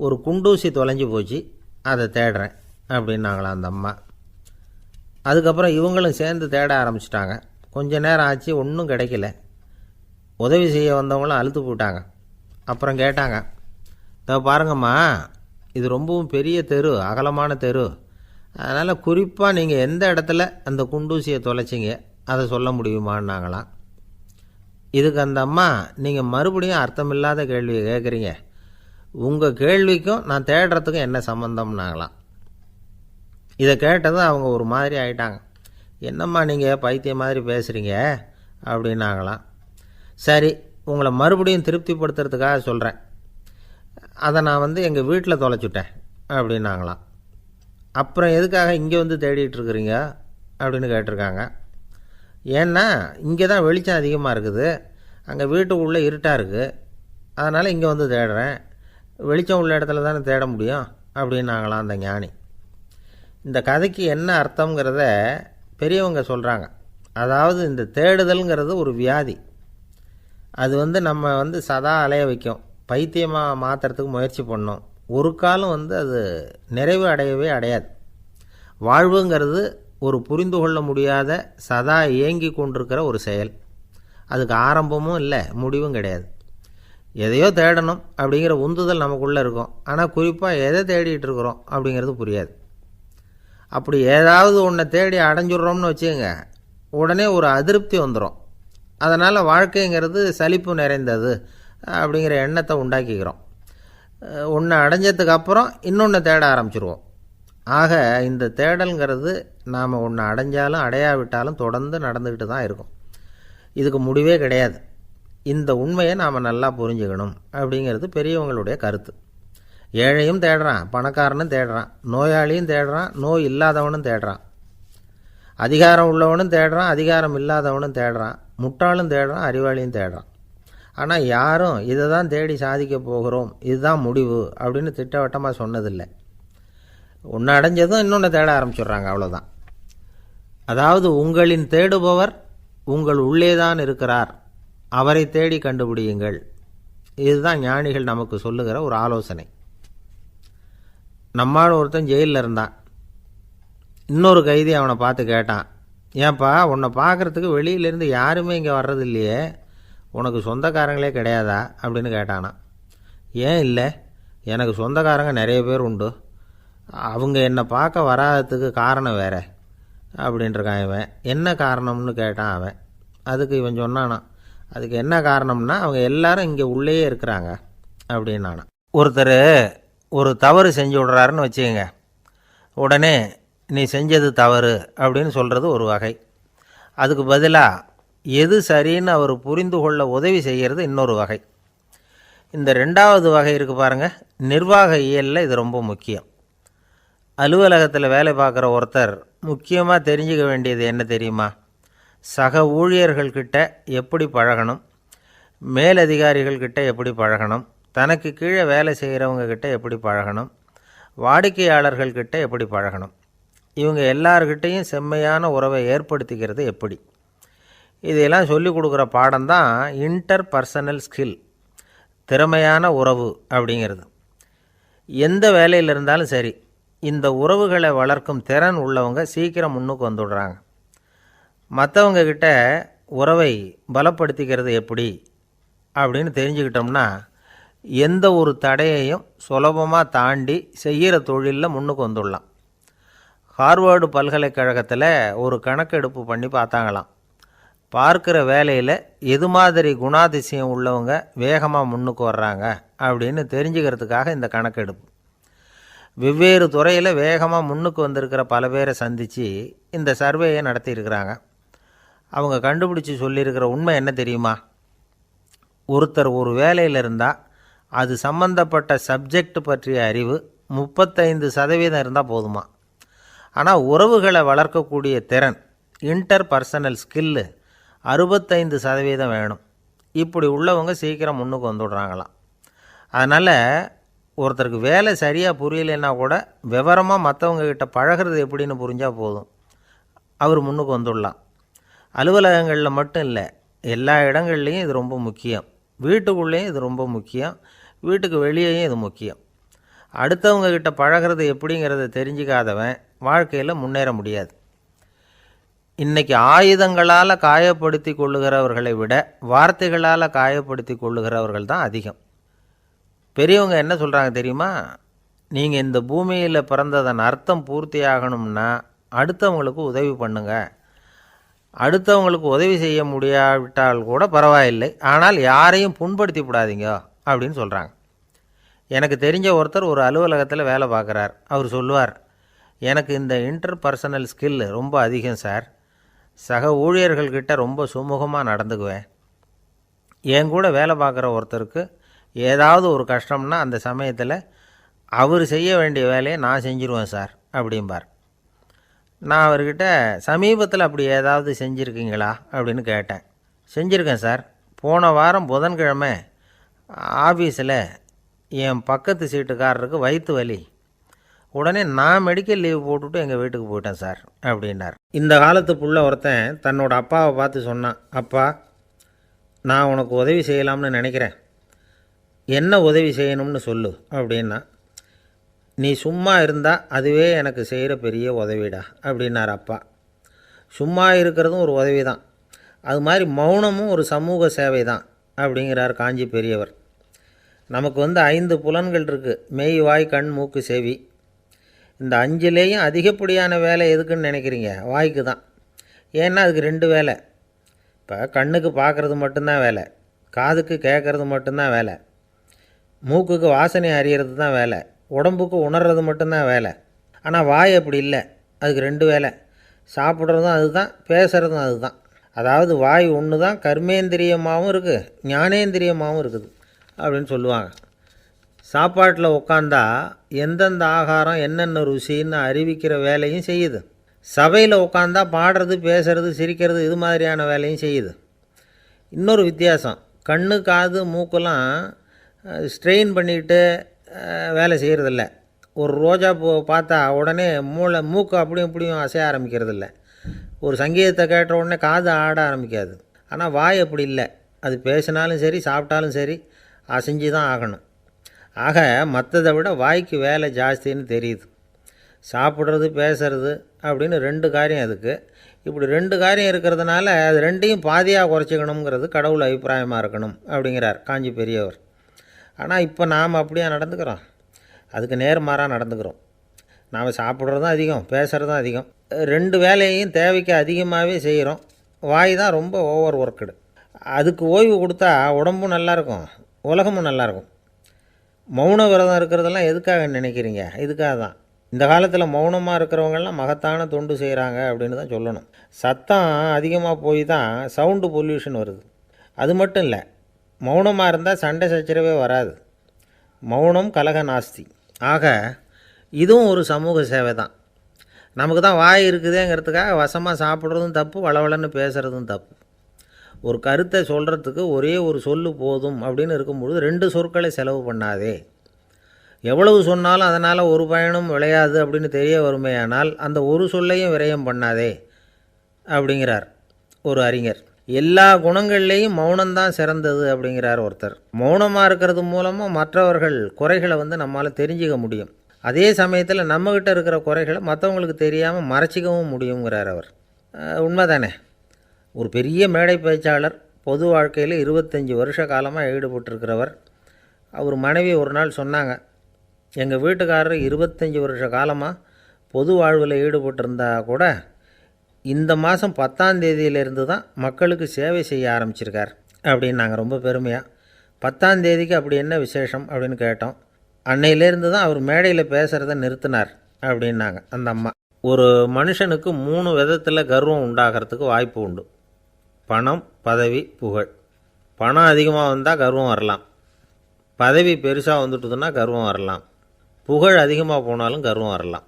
ஒரு குண்டூசி தொலைஞ்சி போச்சு, அதை தேடுறேன் அப்படின்னாங்களாம் அந்த அம்மா. அதுக்கப்புறம் இவங்களும் சேர்ந்து தேட ஆரம்பிச்சிட்டாங்க. கொஞ்ச நேரம் ஆச்சு, ஒன்றும் கிடைக்கல. உதவி செய்ய வந்தவங்களும் அழுத்து போட்டாங்க. அப்புறம் கேட்டாங்க, பாருங்கம்மா, இது ரொம்பவும் பெரிய தெரு, அகலமான தெரு, அதனால் குறிப்பாக நீங்கள் எந்த இடத்துல அந்த குண்டூசியை தொலைச்சிங்க அதை சொல்ல முடியுமான்னாங்களாம். இதுக்கு அந்த அம்மா, நீங்கள் மறுபடியும் அர்த்தமில்லாத கேள்வியை கேட்குறீங்க, உங்கள் கேள்விக்கும் நான் தேடுறதுக்கும் என்ன சம்மந்தம்னாங்களாம். இதை கேட்டதும் அவங்க ஒரு மாதிரி ஆகிட்டாங்க. என்னம்மா நீங்கள் பைத்தியம் மாதிரி பேசுகிறீங்க அப்படின்னாங்களாம். சரி, உங்களை மறுபடியும் திருப்திப்படுத்துறதுக்காக சொல்கிறேன், அதை நான் எங்கள் வீட்டில் தொலைச்சுட்டேன் அப்படின்னாங்களாம். அப்புறம் எதுக்காக இங்கே தேடிட்டு இருக்கிறீங்க அப்படின்னு கேட்டிருக்காங்க. ஏன்னா இங்கே தான் வெளிச்சம் அதிகமாக இருக்குது, அங்கே வீட்டுக்குள்ளே இருட்டாக இருக்குது, அதனால் இங்கே தேடுறேன், வெளிச்சம் உள்ள இடத்துல தானே தேட முடியும் அப்படின்னாங்களாம் அந்த ஞானி. இந்த கதைக்கு என்ன அர்த்தங்கிறத பெரியவங்க சொல்கிறாங்க. அதாவது இந்த தேடுதல்ங்கிறது ஒரு வியாதி. அது நம்ம சதா அலைய வைக்கும், பைத்தியமாக மாற்றுறதுக்கு முயற்சி பண்ணோம். ஒரு காலம் அது நிறைவு அடையவே அடையாது. வாழ்வுங்கிறது ஒரு புரிந்து கொள்ள முடியாத சதா இயங்கி கொண்டிருக்கிற ஒரு செயல். அதுக்கு ஆரம்பமும் இல்லை, முடிவும் கிடையாது. எதையோ தேடணும் அப்படிங்கிற உந்துதல் நமக்குள்ளே இருக்கும், ஆனால் குறிப்பாக எதை தேடிட்டு இருக்கிறோம் அப்படிங்கிறது புரியாது. அப்படி ஏதாவது ஒன்றை தேடி அடைஞ்சிட்றோம்னு வச்சுக்கோங்க, உடனே ஒரு அதிருப்தி வந்துடும். அதனால் வாழ்க்கைங்கிறது சலிப்பு நிறைந்தது அப்படிங்கிற எண்ணத்தை உண்டாக்கிக்கிறோம். ஒன்று அடைஞ்சதுக்கு அப்புறம் இன்னொன்று தேட ஆரம்பிச்சிருவோம். ஆக இந்த தேடல்ங்கிறது நாம் ஒன்று அடைஞ்சாலும் அடையாவிட்டாலும் தொடர்ந்து நடந்துக்கிட்டு தான் இருக்கும். இதுக்கு முடிவே கிடையாது. இந்த உண்மையை நாம் நல்லா புரிஞ்சுக்கணும் அப்படிங்கிறது பெரியவங்களுடைய கருத்து. ஏழையும் தேடுறான், பணக்காரனும் தேடுறான், நோயாளியும் தேடுறான், நோய் இல்லாதவனும் தேடுறான், அதிகாரம் உள்ளவனும் தேடுறான், அதிகாரம் இல்லாதவனும் தேடுறான், முட்டாளும் தேடுறான், அறிவாளியும் தேடுறான். ஆனால் யாரும் இதை தான் தேடி சாதிக்க போகிறோம், இதுதான் முடிவு அப்படின்னு திட்டவட்டமாக சொன்னதில்லை. ஒன்று அடைஞ்சதும் இன்னொன்று தேட ஆரம்பிச்சிடுறாங்க, அவ்வளோதான். அதாவது உங்களின் தேடுபவர் உங்கள் உள்ளேதான் இருக்கிறார், அவரை தேடி கண்டுபிடியுங்கள். இதுதான் ஞானிகள் நமக்கு சொல்லுகிற ஒரு ஆலோசனை. நம்மால் ஒருத்தன் ஜெயிலில் இருந்தான். இன்னொரு கைதி அவனை பார்த்து கேட்டான், ஏன்பா உன்னை பார்க்குறதுக்கு வெளியிலேருந்து யாருமே இங்கே வர்றது இல்லையே, உனக்கு சொந்தக்காரங்களே கிடையாதா அப்படின்னு கேட்டானா. ஏன் இல்லை, எனக்கு சொந்தக்காரங்க நிறைய பேர் உண்டு, அவங்க என்னை பார்க்க வராததுக்கு காரணம் வேறு அப்படின்ட்டுருக்கான் இவன். என்ன காரணம்னு கேட்டான் அவன். அதுக்கு இவன் சொன்னானா, அதுக்கு என்ன காரணம்னா அவங்க எல்லாரும் இங்கே உள்ளேயே இருக்கிறாங்க, அப்படின்னு நானும். ஒருத்தர் ஒரு தவறு செஞ்சு விட்றாருன்னு வச்சுக்கோங்க, உடனே நீ செஞ்சது தவறு அப்படின்னு சொல்கிறது ஒரு வகை. அதுக்கு பதிலாக எது சரின்னு அவர் புரிந்து கொள்ள உதவி செய்கிறது இன்னொரு வகை. இந்த ரெண்டாவது வகை இருக்குது பாருங்கள், நிர்வாக இயலில் இது ரொம்ப முக்கியம். அலுவலகத்தில் வேலை பார்க்குற ஒருத்தர் முக்கியமாக தெரிஞ்சுக்க வேண்டியது என்ன தெரியுமா? சக ஊழியர்கள்கிட்ட எப்படி பழகணும், மேலதிகாரிகள்கிட்ட எப்படி பழகணும், தனக்கு கீழே வேலை செய்கிறவங்கக்கிட்ட எப்படி பழகணும், வாடிக்கையாளர்கள்கிட்ட எப்படி பழகணும், இவங்க எல்லார்கிட்டையும் செம்மையான உறவை ஏற்படுத்திக்கிறது எப்படி, இதையெல்லாம் சொல்லிக் கொடுக்குற பாடம் தான் இன்டர் பர்சனல் ஸ்கில், திறமையான உறவு அப்படிங்கிறது. எந்த வேலையில் இருந்தாலும் சரி, இந்த உறவுகளை வளர்க்கும் திறன் உள்ளவங்க சீக்கிரம் முன்னுக்கு வந்துடுறாங்க. மற்றவங்கக்கிட்ட உறவை பலப்படுத்திக்கிறது எப்படி அப்படின்னு தெரிஞ்சுக்கிட்டோம்னா எந்த ஒரு தடையையும் சுலபமாக தாண்டி செய்கிற தொழிலில் முன்னுக்கு வந்துடலாம். ஹார்வர்டு பல்கலைக்கழகத்தில் ஒரு கணக்கெடுப்பு பண்ணி பார்த்தாங்களாம். பார்க்குற வேலையில் எது மாதிரி குணாதிசயம் உள்ளவங்க வேகமாக முன்னுக்கு வர்றாங்க அப்படின்னு தெரிஞ்சுக்கிறதுக்காக இந்த கணக்கெடுப்பு. வெவ்வேறு துறையில் வேகமாக முன்னுக்கு வந்திருக்கிற பல பேரை சந்தித்து இந்த சர்வேயை நடத்தியிருக்கிறாங்க. அவங்க கண்டுபிடிச்சி சொல்லியிருக்கிற உண்மை என்ன தெரியுமா? ஒருத்தர் ஒரு வேலையில் இருந்தால் அது சம்பந்தப்பட்ட சப்ஜெக்ட் பற்றிய அறிவு 35% இருந்தால் போதுமா. ஆனால் உறவுகளை வளர்க்கக்கூடிய திறன், இன்டர் பர்சனல் ஸ்கில்லு 65% வேணும். இப்படி உள்ளவங்க சீக்கிரம் முன்னுக்கு வந்துடுறாங்களாம். அதனால் ஒருத்தருக்கு வேலை சரியாக புரியலைன்னா கூட விவரமாக மற்றவங்கக்கிட்ட பழகிறது எப்படின்னு புரிஞ்சால் போதும், அவர் முன்னுக்கு வந்துடலாம். அலுவலகங்களில் மட்டும் இல்லை, எல்லா இடங்கள்லேயும் இது ரொம்ப முக்கியம். வீட்டுக்குள்ளேயும் இது ரொம்ப முக்கியம், வீட்டுக்கு வெளியேயும் இது முக்கியம். அடுத்தவங்கக்கிட்ட பழகிறது எப்படிங்கிறத தெரிஞ்சிக்காதவன் வாழ்க்கையில் முன்னேற முடியாது. இன்றைக்கி ஆயுதங்களால் காயப்படுத்தி கொள்ளுகிறவர்களை விட வார்த்தைகளால் காயப்படுத்தி கொள்ளுகிறவர்கள் தான் அதிகம். பெரியவங்க என்ன சொல்கிறாங்க தெரியுமா? நீங்கள் இந்த பூமியில் பிறந்ததன் அர்த்தம் பூர்த்தியாகணும்னா அடுத்தவங்களுக்கு உதவி பண்ணுங்க. அடுத்தவங்களுக்கு உதவி செய்ய முடியாவிட்டால் கூட பரவாயில்லை, ஆனால் யாரையும் புண்படுத்தி விடாதீங்க அப்படின்னு சொல்கிறாங்க. எனக்கு தெரிஞ்ச ஒருத்தர் ஒரு அலுவலகத்தில் வேலை பார்க்குறார். அவர் சொல்லுவார், எனக்கு இந்த இன்டர் பர்சனல் ஸ்கில் ரொம்ப அதிகம் சார். சக ஊழியர்கள்கிட்ட ரொம்ப சுமூகமாக நடந்துக்குவேன். என் கூட வேலை பார்க்குற ஒருத்தருக்கு ஏதாவது ஒரு கஷ்டம்னா அந்த சமயத்தில் அவர் செய்ய வேண்டிய வேலையை நான் செஞ்சுருவேன் சார் அப்படிம்பார். நான் அவர்கிட்ட சமீபத்தில் அப்படி ஏதாவது செஞ்சுருக்கீங்களா அப்படின்னு கேட்டேன். செஞ்சுருக்கேன் சார். போன வாரம் புதன்கிழமை ஆஃபீஸில் என் பக்கத்து சீட்டுக்காரருக்கு வயிற்று வலி. உடனே நான் மெடிக்கல் லீவ் போட்டுவிட்டு எங்கள் வீட்டுக்கு போயிட்டேன் சார் அப்படின்னார். இந்த காலத்து புள்ள ஒருத்தன் தன்னோட அப்பாவை பார்த்து சொன்னான், அப்பா நான் உனக்கு உதவி செய்யலாம்னு நினைக்கிறேன், என்ன உதவி செய்யணும்னு சொல்லு அப்படின்னா. நீ சும்மா இருந்தால் அதுவே எனக்கு செய்கிற பெரிய உதவிடா அப்படின்னார் அப்பா. சும்மா இருக்கிறதும் ஒரு உதவி தான், அது மாதிரி மௌனமும் ஒரு சமூக சேவை தான் அப்படிங்கிறார் காஞ்சி பெரியவர். நமக்கு 5 புலன்கள் இருக்குது, மெய், வாய், கண், மூக்கு, செவி. இந்த 5லேயும் அதிகப்படியான வேலை எதுக்குன்னு நினைக்கிறீங்க? வாய்க்கு தான். ஏன்னா அதுக்கு 2 வேலை. இப்போ கண்ணுக்கு பார்க்குறது மட்டும்தான் வேலை, காதுக்கு கேட்குறது மட்டும்தான் வேலை, மூக்குக்கு வாசனை அறியறது தான் வேலை, உடம்புக்கு உணர்றது மட்டும்தான் வேலை. ஆனால் வாய் அப்படி இல்லை, அதுக்கு 2 வேலை. சாப்பிட்றதும் அதுதான், பேசுகிறதும் அதுதான். அதாவது வாய் ஒன்று தான் கர்மேந்திரியமாகவும் இருக்குது, ஞானேந்திரியமாகவும் இருக்குது அப்படின்னு சொல்லுவாங்க. சாப்பாட்டில் உட்காந்தா எந்தெந்த ஆகாரம் என்னென்ன ருசின்னு அறிவிக்கிற வேலையும் செய்யுது. சபையில் உட்காந்தா பாடுறது, பேசுறது, சிரிக்கிறது, இது மாதிரியான வேலையும் செய்யுது. இன்னொரு வித்தியாசம், கண்ணு, காது, மூக்கெல்லாம் ஸ்ட்ரெயின் பண்ணிக்கிட்டு வேலை செய்கிறதில்ல. ஒரு ரோஜா பூ பார்த்தா உடனே மூக்கு அப்படியும் இப்படியும் அசைய ஆரம்பிக்கிறதில்ல. ஒரு சங்கீதத்தை கேட்ட உடனே காது ஆட ஆரம்பிக்காது. ஆனால் வாய் அப்படி இல்லை, அது பேசினாலும் சரி சாப்பிட்டாலும் சரி அசைஞ்சு தான் ஆகணும். ஆக மற்றதை விட வாய்க்கு வேலை ஜாஸ்தின்னு தெரியுது. சாப்பிட்றது, பேசுறது அப்படின்னு 2 காரியம் அதுக்கு. இப்படி 2 காரியம் இருக்கிறதுனால அது 2ஐயும் பாதியாக குறைச்சிக்கணுங்கிறது கடவுள் அபிப்பிராயமாக இருக்கணும் அப்படிங்கிறார் காஞ்சி பெரியவர். ஆனால் இப்போ நாம் அப்படியே நடந்துக்கிறோம், அதுக்கு நேர்மாறாக நடந்துக்கிறோம். நாம் சாப்பிட்றதும் அதிகம், பேசுகிறதும் அதிகம், 2 வேலையையும் தேவைக்கு அதிகமாகவே செய்கிறோம். வாய் தான் ரொம்ப ஓவர் ஒர்க்குடு. அதுக்கு ஓய்வு கொடுத்தா உடம்பும் நல்லாயிருக்கும், உலகமும் நல்லாயிருக்கும். மௌன விரதம் இருக்கிறதெல்லாம் எதுக்காக நினைக்கிறீங்க? இதுக்காக தான். இந்த காலத்தில் மௌனமாக இருக்கிறவங்கெல்லாம் மகத்தான தொண்டு செய்கிறாங்க அப்படின்னு தான் சொல்லணும். சத்தம் அதிகமாக போய் தான் சவுண்டு பொல்யூஷன் வருது. அது மட்டும் இல்லை, மௌனமாக இருந்தால் சண்டை சச்சரவே வராது. மௌனம் கலக நாஸ்தி. ஆக இதுவும் ஒரு சமூக சேவை தான். நமக்கு தான் வாய் இருக்குதேங்கிறதுக்காக வசமாக சாப்பிட்றதும் தப்பு, வளவளன்னு பேசுகிறதும் தப்பு. ஒரு கருத்தை சொல்கிறதுக்கு ஒரே ஒரு சொல்லு போதும் அப்படின்னு இருக்கும்பொழுது 2 சொற்களை செலவு பண்ணாதே. எவ்வளவு சொன்னாலும் அதனால் ஒரு பயனும் விளையாது அப்படின்னு தெரிய வருமேயானால் அந்த ஒரு சொல்லையும் விரயம் பண்ணாதே அப்படிங்கிறார் ஒரு அறிஞர். எல்லா குணங்கள்லேயும் மௌனம்தான் சிறந்தது அப்படிங்கிறார் ஒருத்தர். மௌனமாக இருக்கிறது மூலமாக மற்றவர்கள் குறைகளை நம்மால் தெரிஞ்சிக்க முடியும். அதே சமயத்தில் நம்மக்கிட்ட இருக்கிற குறைகளை மற்றவங்களுக்கு தெரியாமல் மறைச்சிக்கவும் முடியுங்கிறார் அவர். உண்மைதானே? ஒரு பெரிய மேடை பேச்சாளர், பொது வாழ்க்கையில் 25 வருஷ காலமாக ஈடுபட்டிருக்கிறவர். அவர் மனைவி ஒரு நாள் சொன்னாங்க, எங்கள் வீட்டுக்காரர் 25 வருஷ காலமாக பொது வாழ்வில் ஈடுபட்டிருந்தா கூட இந்த மாதம் 10ஆம் தேதியிலேருந்து தான் மக்களுக்கு சேவை செய்ய ஆரம்பிச்சிருக்கார் அப்படின்னாங்க ரொம்ப பெருமையாக. 10ஆம் தேதிக்கு அப்படி என்ன விசேஷம் அப்படின்னு கேட்டோம். அன்னையிலேருந்து தான் அவர் மேடையில் பேசுகிறத நிறுத்தினார் அப்படின்னாங்க அந்த அம்மா. ஒரு மனுஷனுக்கு 3 விதத்தில் கர்வம் உண்டாகிறதுக்கு வாய்ப்பு உண்டு. பணம், பதவி, புகழ். பணம் அதிகமாக வந்தால் கர்வம் வரலாம். பதவி பெருசாக வந்துட்டுதுன்னா கர்வம் வரலாம். புகழ் அதிகமாக போனாலும் கர்வம் வரலாம்.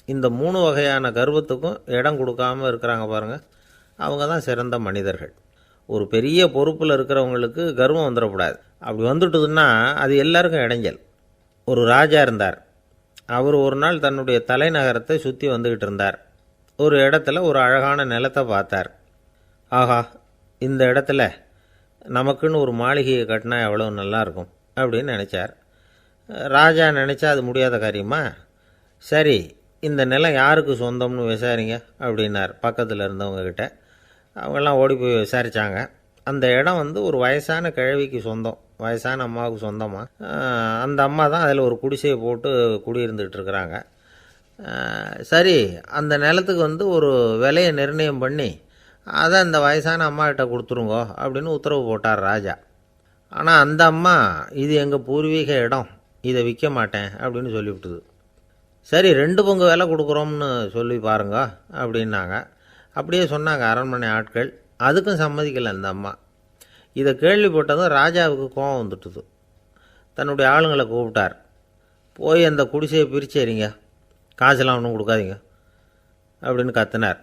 இந்த 3 வகையான கர்வத்துக்கும் இடம் கொடுக்காமல் இருக்கிறாங்க பாருங்கள், அவங்க தான் சிறந்த மனிதர்கள். ஒரு பெரிய பொறுப்பில் இருக்கிறவங்களுக்கு கர்வம் வந்துடக்கூடாது. அப்படி வந்துட்டுதுன்னா அது எல்லாருக்கும் இடைஞ்சல். ஒரு ராஜா இருந்தார். அவர் ஒரு நாள் தன்னுடைய தலைநகரத்தை சுற்றி வந்துக்கிட்டு இருந்தார். ஒரு இடத்துல ஒரு அழகான நிலத்தை பார்த்தார். ஆஹா, இந்த இடத்துல நமக்குன்னு ஒரு மாளிகையை கட்டினா எவ்வளோ நல்லாயிருக்கும் அப்படின்னு நினச்சார். ராஜா நினச்சா அது முடியாத காரியமா? சரி, இந்த நிலம் யாருக்கு சொந்தம்னு விசாரிங்க அப்படின்னார் பக்கத்தில் இருந்தவங்கக்கிட்ட. அவங்கெல்லாம் ஓடி போய் விசாரித்தாங்க. அந்த இடம் ஒரு வயசான கிழவிக்கு சொந்தம், வயசான அம்மாவுக்கு சொந்தமாக. அந்த அம்மா தான் அதில் ஒரு குடிசையை போட்டு குடியிருந்துகிட்டு இருக்கிறாங்க. சரி, அந்த நிலத்துக்கு ஒரு விலையை நிர்ணயம் பண்ணி அதை அந்த வயசான அம்மாக்கிட்ட கொடுத்துருங்கோ அப்படின்னு உத்தரவு போட்டார் ராஜா. ஆனால் அந்த அம்மா, இது எங்கள் பூர்வீக இடம், இதை விற்க மாட்டேன் அப்படின்னு சொல்லிவிட்டுது. சரி, 2 பங்கு விலை கொடுக்குறோம்னு சொல்லி பாருங்க அப்படின்னாங்க. அப்படியே சொன்னாங்க அரண்மனை ஆட்கள். அதுக்கும் சம்மதிக்கலை அந்த அம்மா. இதை கேள்விப்பட்டதும் ராஜாவுக்கு கோபம் வந்துட்டுது. தன்னுடைய ஆளுங்களை கூப்பிட்டார். போய் அந்த குடிசையை பிரித்து எறிங்க, காசெல்லாம் ஒன்றும் கொடுக்காதீங்க அப்படின்னு கத்தினார்.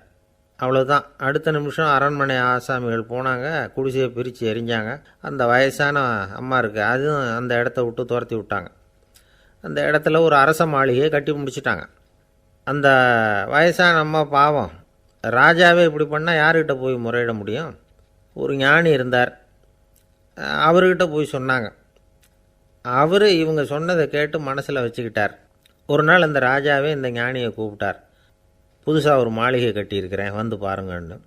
அவ்வளோதான். அடுத்த நிமிஷம் அரண்மனை ஆசாமிகள் போனாங்க, குடிசையை பிரித்து எரிஞ்சாங்க. அந்த வயசான அம்மா இருக்குது, அதுவும் அந்த இடத்த விட்டு துரத்தி விட்டாங்க. அந்த இடத்துல ஒரு அரச மாளிகையை கட்டி முடிச்சிட்டாங்க. அந்த வயசான அம்மா பாவம், ராஜாவே இப்படி பண்ணால் யார்கிட்ட போய் முறையிட முடியும்? ஒரு ஞானி இருந்தார், அவர்கிட்ட போய் சொன்னாங்க. அவர் இவங்க சொன்னதை கேட்டு மனசில் வச்சுக்கிட்டார். ஒரு நாள் அந்த ராஜாவே இந்த ஞானியை கூப்பிட்டார். புதுசாக ஒரு மாளிகை கட்டியிருக்கிறேன், வந்து பாருங்கன்னு.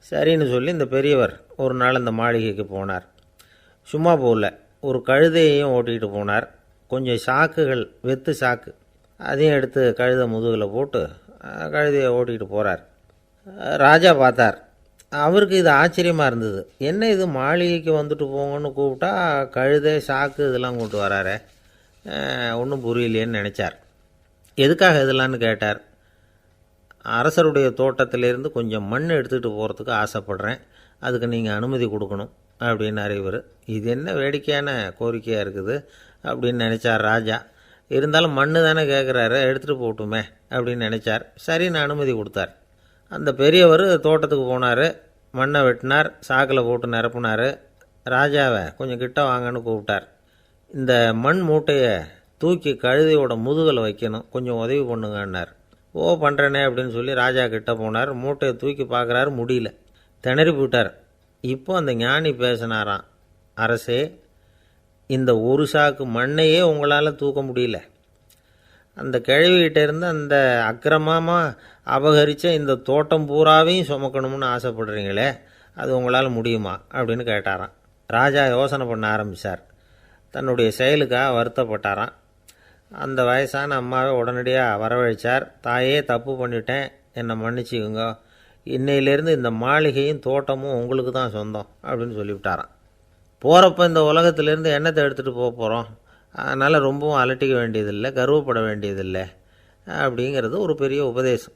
சரின்னு சொல்லி இந்த பெரியவர் ஒரு நாள் அந்த மாளிகைக்கு போனார். சும்மா போகல, ஒரு கழுதையையும் ஓட்டிகிட்டு போனார். கொஞ்சம் சாக்குகள், வெத்து சாக்கு, அதையும் எடுத்து கழுதை முதுகில் போட்டு கழுதையை ஓட்டிகிட்டு போகிறார். ராஜா பார்த்தார். அவருக்கு இது ஆச்சரியமாக இருந்தது. என்ன இது, மாளிகைக்கு வந்துட்டு போங்கன்னு கூப்பிட்டா கழுதை சாக்கு இதெல்லாம் கொண்டு வராரே, ஒன்றும் புரியலையேன்னு நினச்சார். எதுக்காக இதெல்லாம்னு கேட்டார். அரசருடைய தோட்டத்திலேருந்து கொஞ்சம் மண் எடுத்துகிட்டு போகிறதுக்கு ஆசைப்படுறேன், அதுக்கு நீங்கள் அனுமதி கொடுக்கணும் அப்படின்னாரு இவர். இது என்ன வேடிக்கையான கோரிக்கையாக இருக்குது அப்படின்னு நினச்சார் ராஜா. இருந்தாலும் மண் தானே கேட்குறாரு, எடுத்துகிட்டு போகட்டுமே அப்படின்னு நினச்சார். சரின்னு அனுமதி கொடுத்தார். அந்த பெரியவர் தோட்டத்துக்கு போனார், மண்ணை வெட்டினார், சாக்கில் போட்டு நிரப்புனார். ராஜாவை கொஞ்சம் கிட்ட வாங்கன்னு கூப்பிட்டார். இந்த மண் மூட்டையை தூக்கி கழுதையோட முதுகில் வைக்கணும், கொஞ்சம் உதவி பண்ணுங்கன்னார். ஓ, பண்ணுறேனே அப்படின்னு சொல்லி ராஜா கிட்ட போனார். மூட்டையை தூக்கி பார்க்குறாரு, முடியல, திணறி போயிட்டார். இப்போ அந்த ஞானி பேசினாராம். அரசே, இந்த ஒரு சாக்கு மண்ணையே உங்களால் தூக்க முடியல, அந்த கிழவிகிட்ட இருந்து அந்த அக்கிரமமாக அபகரித்த இந்த தோட்டம் பூராவையும் சுமக்கணும்னு ஆசைப்படுறீங்களே, அது உங்களால் முடியுமா அப்படின்னு கேட்டாராம். ராஜா யோசனை பண்ண ஆரம்பித்தார். தன்னுடைய செயலுக்காக வருத்தப்பட்டாராம். அந்த வயசான அம்மாவை உடனடியாக வரவழைச்சார். தாயே, தப்பு பண்ணிட்டேன், என்னை மன்னிச்சுக்குங்க, இன்னையிலேருந்து இந்த மாளிகையும் தோட்டமும் உங்களுக்கு தான் சொந்தம் அப்படின்னு சொல்லிவிட்டாராம். போகிறப்ப இந்த உலகத்திலேருந்து என்னத்தை எடுத்துகிட்டு போக போகிறோம், அதனால் ரொம்பவும் அலட்டிக்க வேண்டியதில்லை, கர்வப்பட வேண்டியதில்லை அப்படிங்கிறது ஒரு பெரிய உபதேசம்.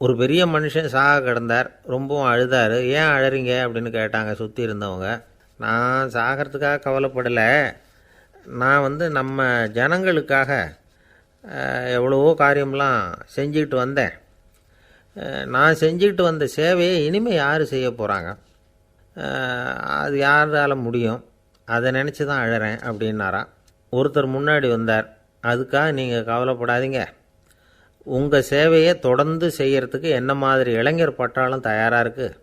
ஒரு பெரிய மனுஷன் சாக கிடந்தார், ரொம்பவும் அழுதார். ஏன் அழறீங்க அப்படின்னு கேட்டாங்க சுற்றி இருந்தவங்க. நான் சாகிறதுக்காக கவலைப்படலை, நான் நம்ம ஜனங்களுக்காக எவ்வளவோ காரியம்லாம் செஞ்சுக்கிட்டு வந்தேன். நான் செஞ்சுக்கிட்டு வந்த சேவையை இனிமேல் யார் செய்ய போகிறாங்க, அது யாரால் முடியும், அதை நினச்சி தான் அழறேன் அப்படின்னாராம். ஒருத்தர் முன்னாடி வந்தார். அதுக்காக நீங்கள் கவலைப்படாதீங்க, உங்கள் சேவையை தொடர்ந்து செய்கிறதுக்கு என்ன மாதிரி இளைஞர் பட்டாலும் தயாராக இருக்குது,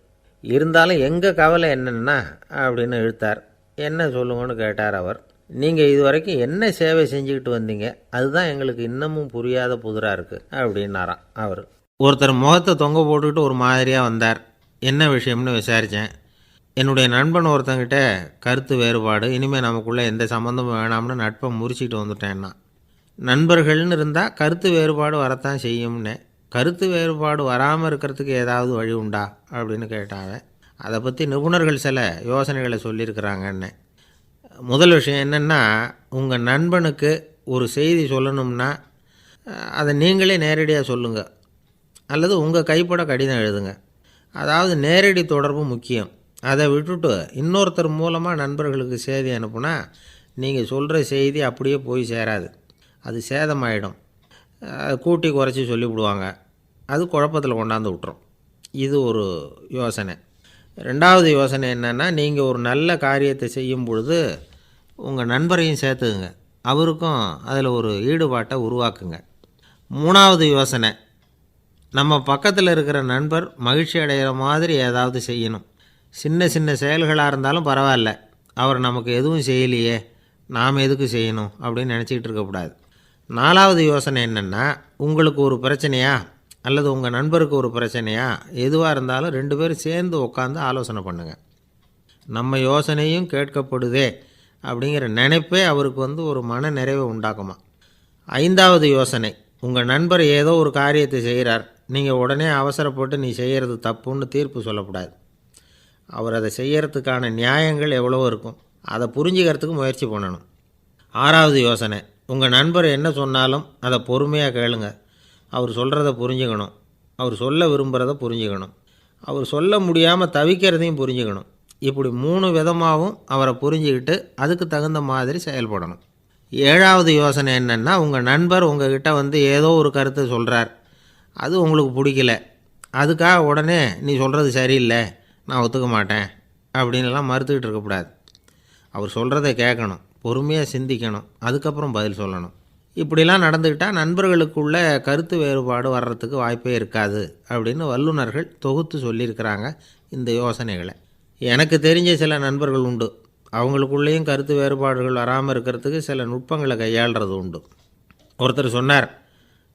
இருந்தாலும் எங்கள் கவலை என்னென்னா அப்படின்னு இழுத்தார். என்ன சொல்லுங்கன்னு கேட்டார் அவர். நீங்கள் இது வரைக்கும் என்ன சேவை செஞ்சுக்கிட்டு வந்தீங்க, அதுதான் எங்களுக்கு இன்னமும் புரியாத புதிராக இருக்குது அப்படின்னாராம் அவர். ஒருத்தர் முகத்தை தொங்க போட்டுக்கிட்டு ஒரு மாதிரியாக வந்தார். என்ன விஷயம்னு விசாரித்தேன். என்னுடைய நண்பன் ஒருத்தங்கிட்ட கருத்து வேறுபாடு, இனிமேல் நமக்குள்ளே எந்த சம்மந்தமும் வேணாம்னு நட்பை முறிச்சிட்டு வந்துட்டேன்னா. நண்பர்கள்னு இருந்தால் கருத்து வேறுபாடு வரத்தான் செய்யும்னே. கருத்து வேறுபாடு வராமல் இருக்கிறதுக்கு ஏதாவது வழி உண்டா அப்படின்னு கேட்டாங்க. அதை பற்றி நிபுணர்கள் சில யோசனைகளை சொல்லியிருக்கிறாங்கன்னு. முதல் விஷயம் என்னென்னா, உங்கள் நண்பனுக்கு ஒரு செய்தி சொல்லணும்னா அதை நீங்களே நேரடியாக சொல்லுங்கள், அல்லது உங்கள் கைப்பட கடிதம் எழுதுங்க. அதாவது நேரடி தொடர்பு முக்கியம். அதை விட்டுட்டு இன்னொருத்தர் மூலமாக நண்பர்களுக்கு செய்தி அனுப்புனா நீங்கள் சொல்கிற செய்தி அப்படியே போய் சேராது, அது சேதமாயிடும். கூட்டி குறைச்சி சொல்லிவிடுவாங்க, அது குழப்பத்தில் கொண்டாந்து விட்டுரும். இது ஒரு யோசனை. ரெண்டாவது யோசனை என்னென்னா, நீங்கள் ஒரு நல்ல காரியத்தை செய்யும் பொழுது உங்கள் நண்பரையும் சேர்த்துக்குங்க, அவருக்கும் அதில் ஒரு ஈடுபாட்டை உருவாக்குங்க. மூணாவது யோசனை, நம்ம பக்கத்தில் இருக்கிற நண்பர் மகிழ்ச்சி அடைகிற மாதிரி ஏதாவது செய்யணும். சின்ன சின்ன செயல்களாக இருந்தாலும் பரவாயில்ல, அவர் நமக்கு எதுவும் செய்யலையே, நாம் எதுக்கு செய்யணும் அப்படின்னு நினச்சிக்கிட்டு இருக்கக்கூடாது. நாலாவது யோசனை என்னென்னா, உங்களுக்கு ஒரு பிரச்சனையா அல்லது உங்கள் நண்பருக்கு ஒரு பிரச்சனையா, எதுவாக இருந்தாலும் 2 பேரும் சேர்ந்து உட்காந்து ஆலோசனை பண்ணுங்கள். நம்ம யோசனையும் கேட்கப்படுதே அப்படிங்கிற நினைப்பே அவருக்கு ஒரு மன நிறைவை உண்டாக்குமா. ஐந்தாவது யோசனை, உங்கள் நண்பர் ஏதோ ஒரு காரியத்தை செய்கிறார், நீங்கள் உடனே அவசரப்பட்டு நீ செய்கிறது தப்புன்னு தீர்ப்பு சொல்லக்கூடாது. அவர் அதை செய்கிறதுக்கான நியாயங்கள் எவ்வளவோ இருக்கும், அதை புரிஞ்சுக்கிறதுக்கு முயற்சி பண்ணணும். ஆறாவது யோசனை, உங்கள் நண்பர் என்ன சொன்னாலும் அதை பொறுமையாக கேளுங்க. அவர் சொல்கிறத புரிஞ்சுக்கணும், அவர் சொல்ல விரும்புகிறத புரிஞ்சுக்கணும், அவர் சொல்ல முடியாமல் தவிக்கிறதையும் புரிஞ்சுக்கணும். இப்படி 3 விதமாகவும் அவரை புரிஞ்சுக்கிட்டு அதுக்கு தகுந்த மாதிரி செயல்படணும். ஏழாவது யோசனை என்னென்னா, உங்கள் நண்பர் உங்ககிட்ட ஏதோ ஒரு கருத்தை சொல்கிறார், அது உங்களுக்கு பிடிக்கல, அதுக்காக உடனே நீ சொல்கிறது சரியில்லை, நான் ஒத்துக்க மாட்டேன் அப்படின்லாம் மறுத்துக்கிட்டு இருக்கக்கூடாது. அவர் சொல்கிறத கேட்கணும், பொறுமையாக சிந்திக்கணும், அதுக்கப்புறம் பதில் சொல்லணும். இப்படிலாம் நடந்துக்கிட்டால் நண்பர்களுக்குள்ள கருத்து வேறுபாடு வர்றதுக்கு வாய்ப்பே இருக்காது அப்படின்னு வல்லுநர்கள் தொகுத்து சொல்லியிருக்கிறாங்க இந்த யோசனைகளை. எனக்கு தெரிஞ்ச சில நண்பர்கள் உண்டு, அவங்களுக்குள்ளேயும் கருத்து வேறுபாடுகள் வராமல் இருக்கிறதுக்கு சில நுட்பங்களை கையாளுறது உண்டு. ஒருத்தர் சொன்னார்,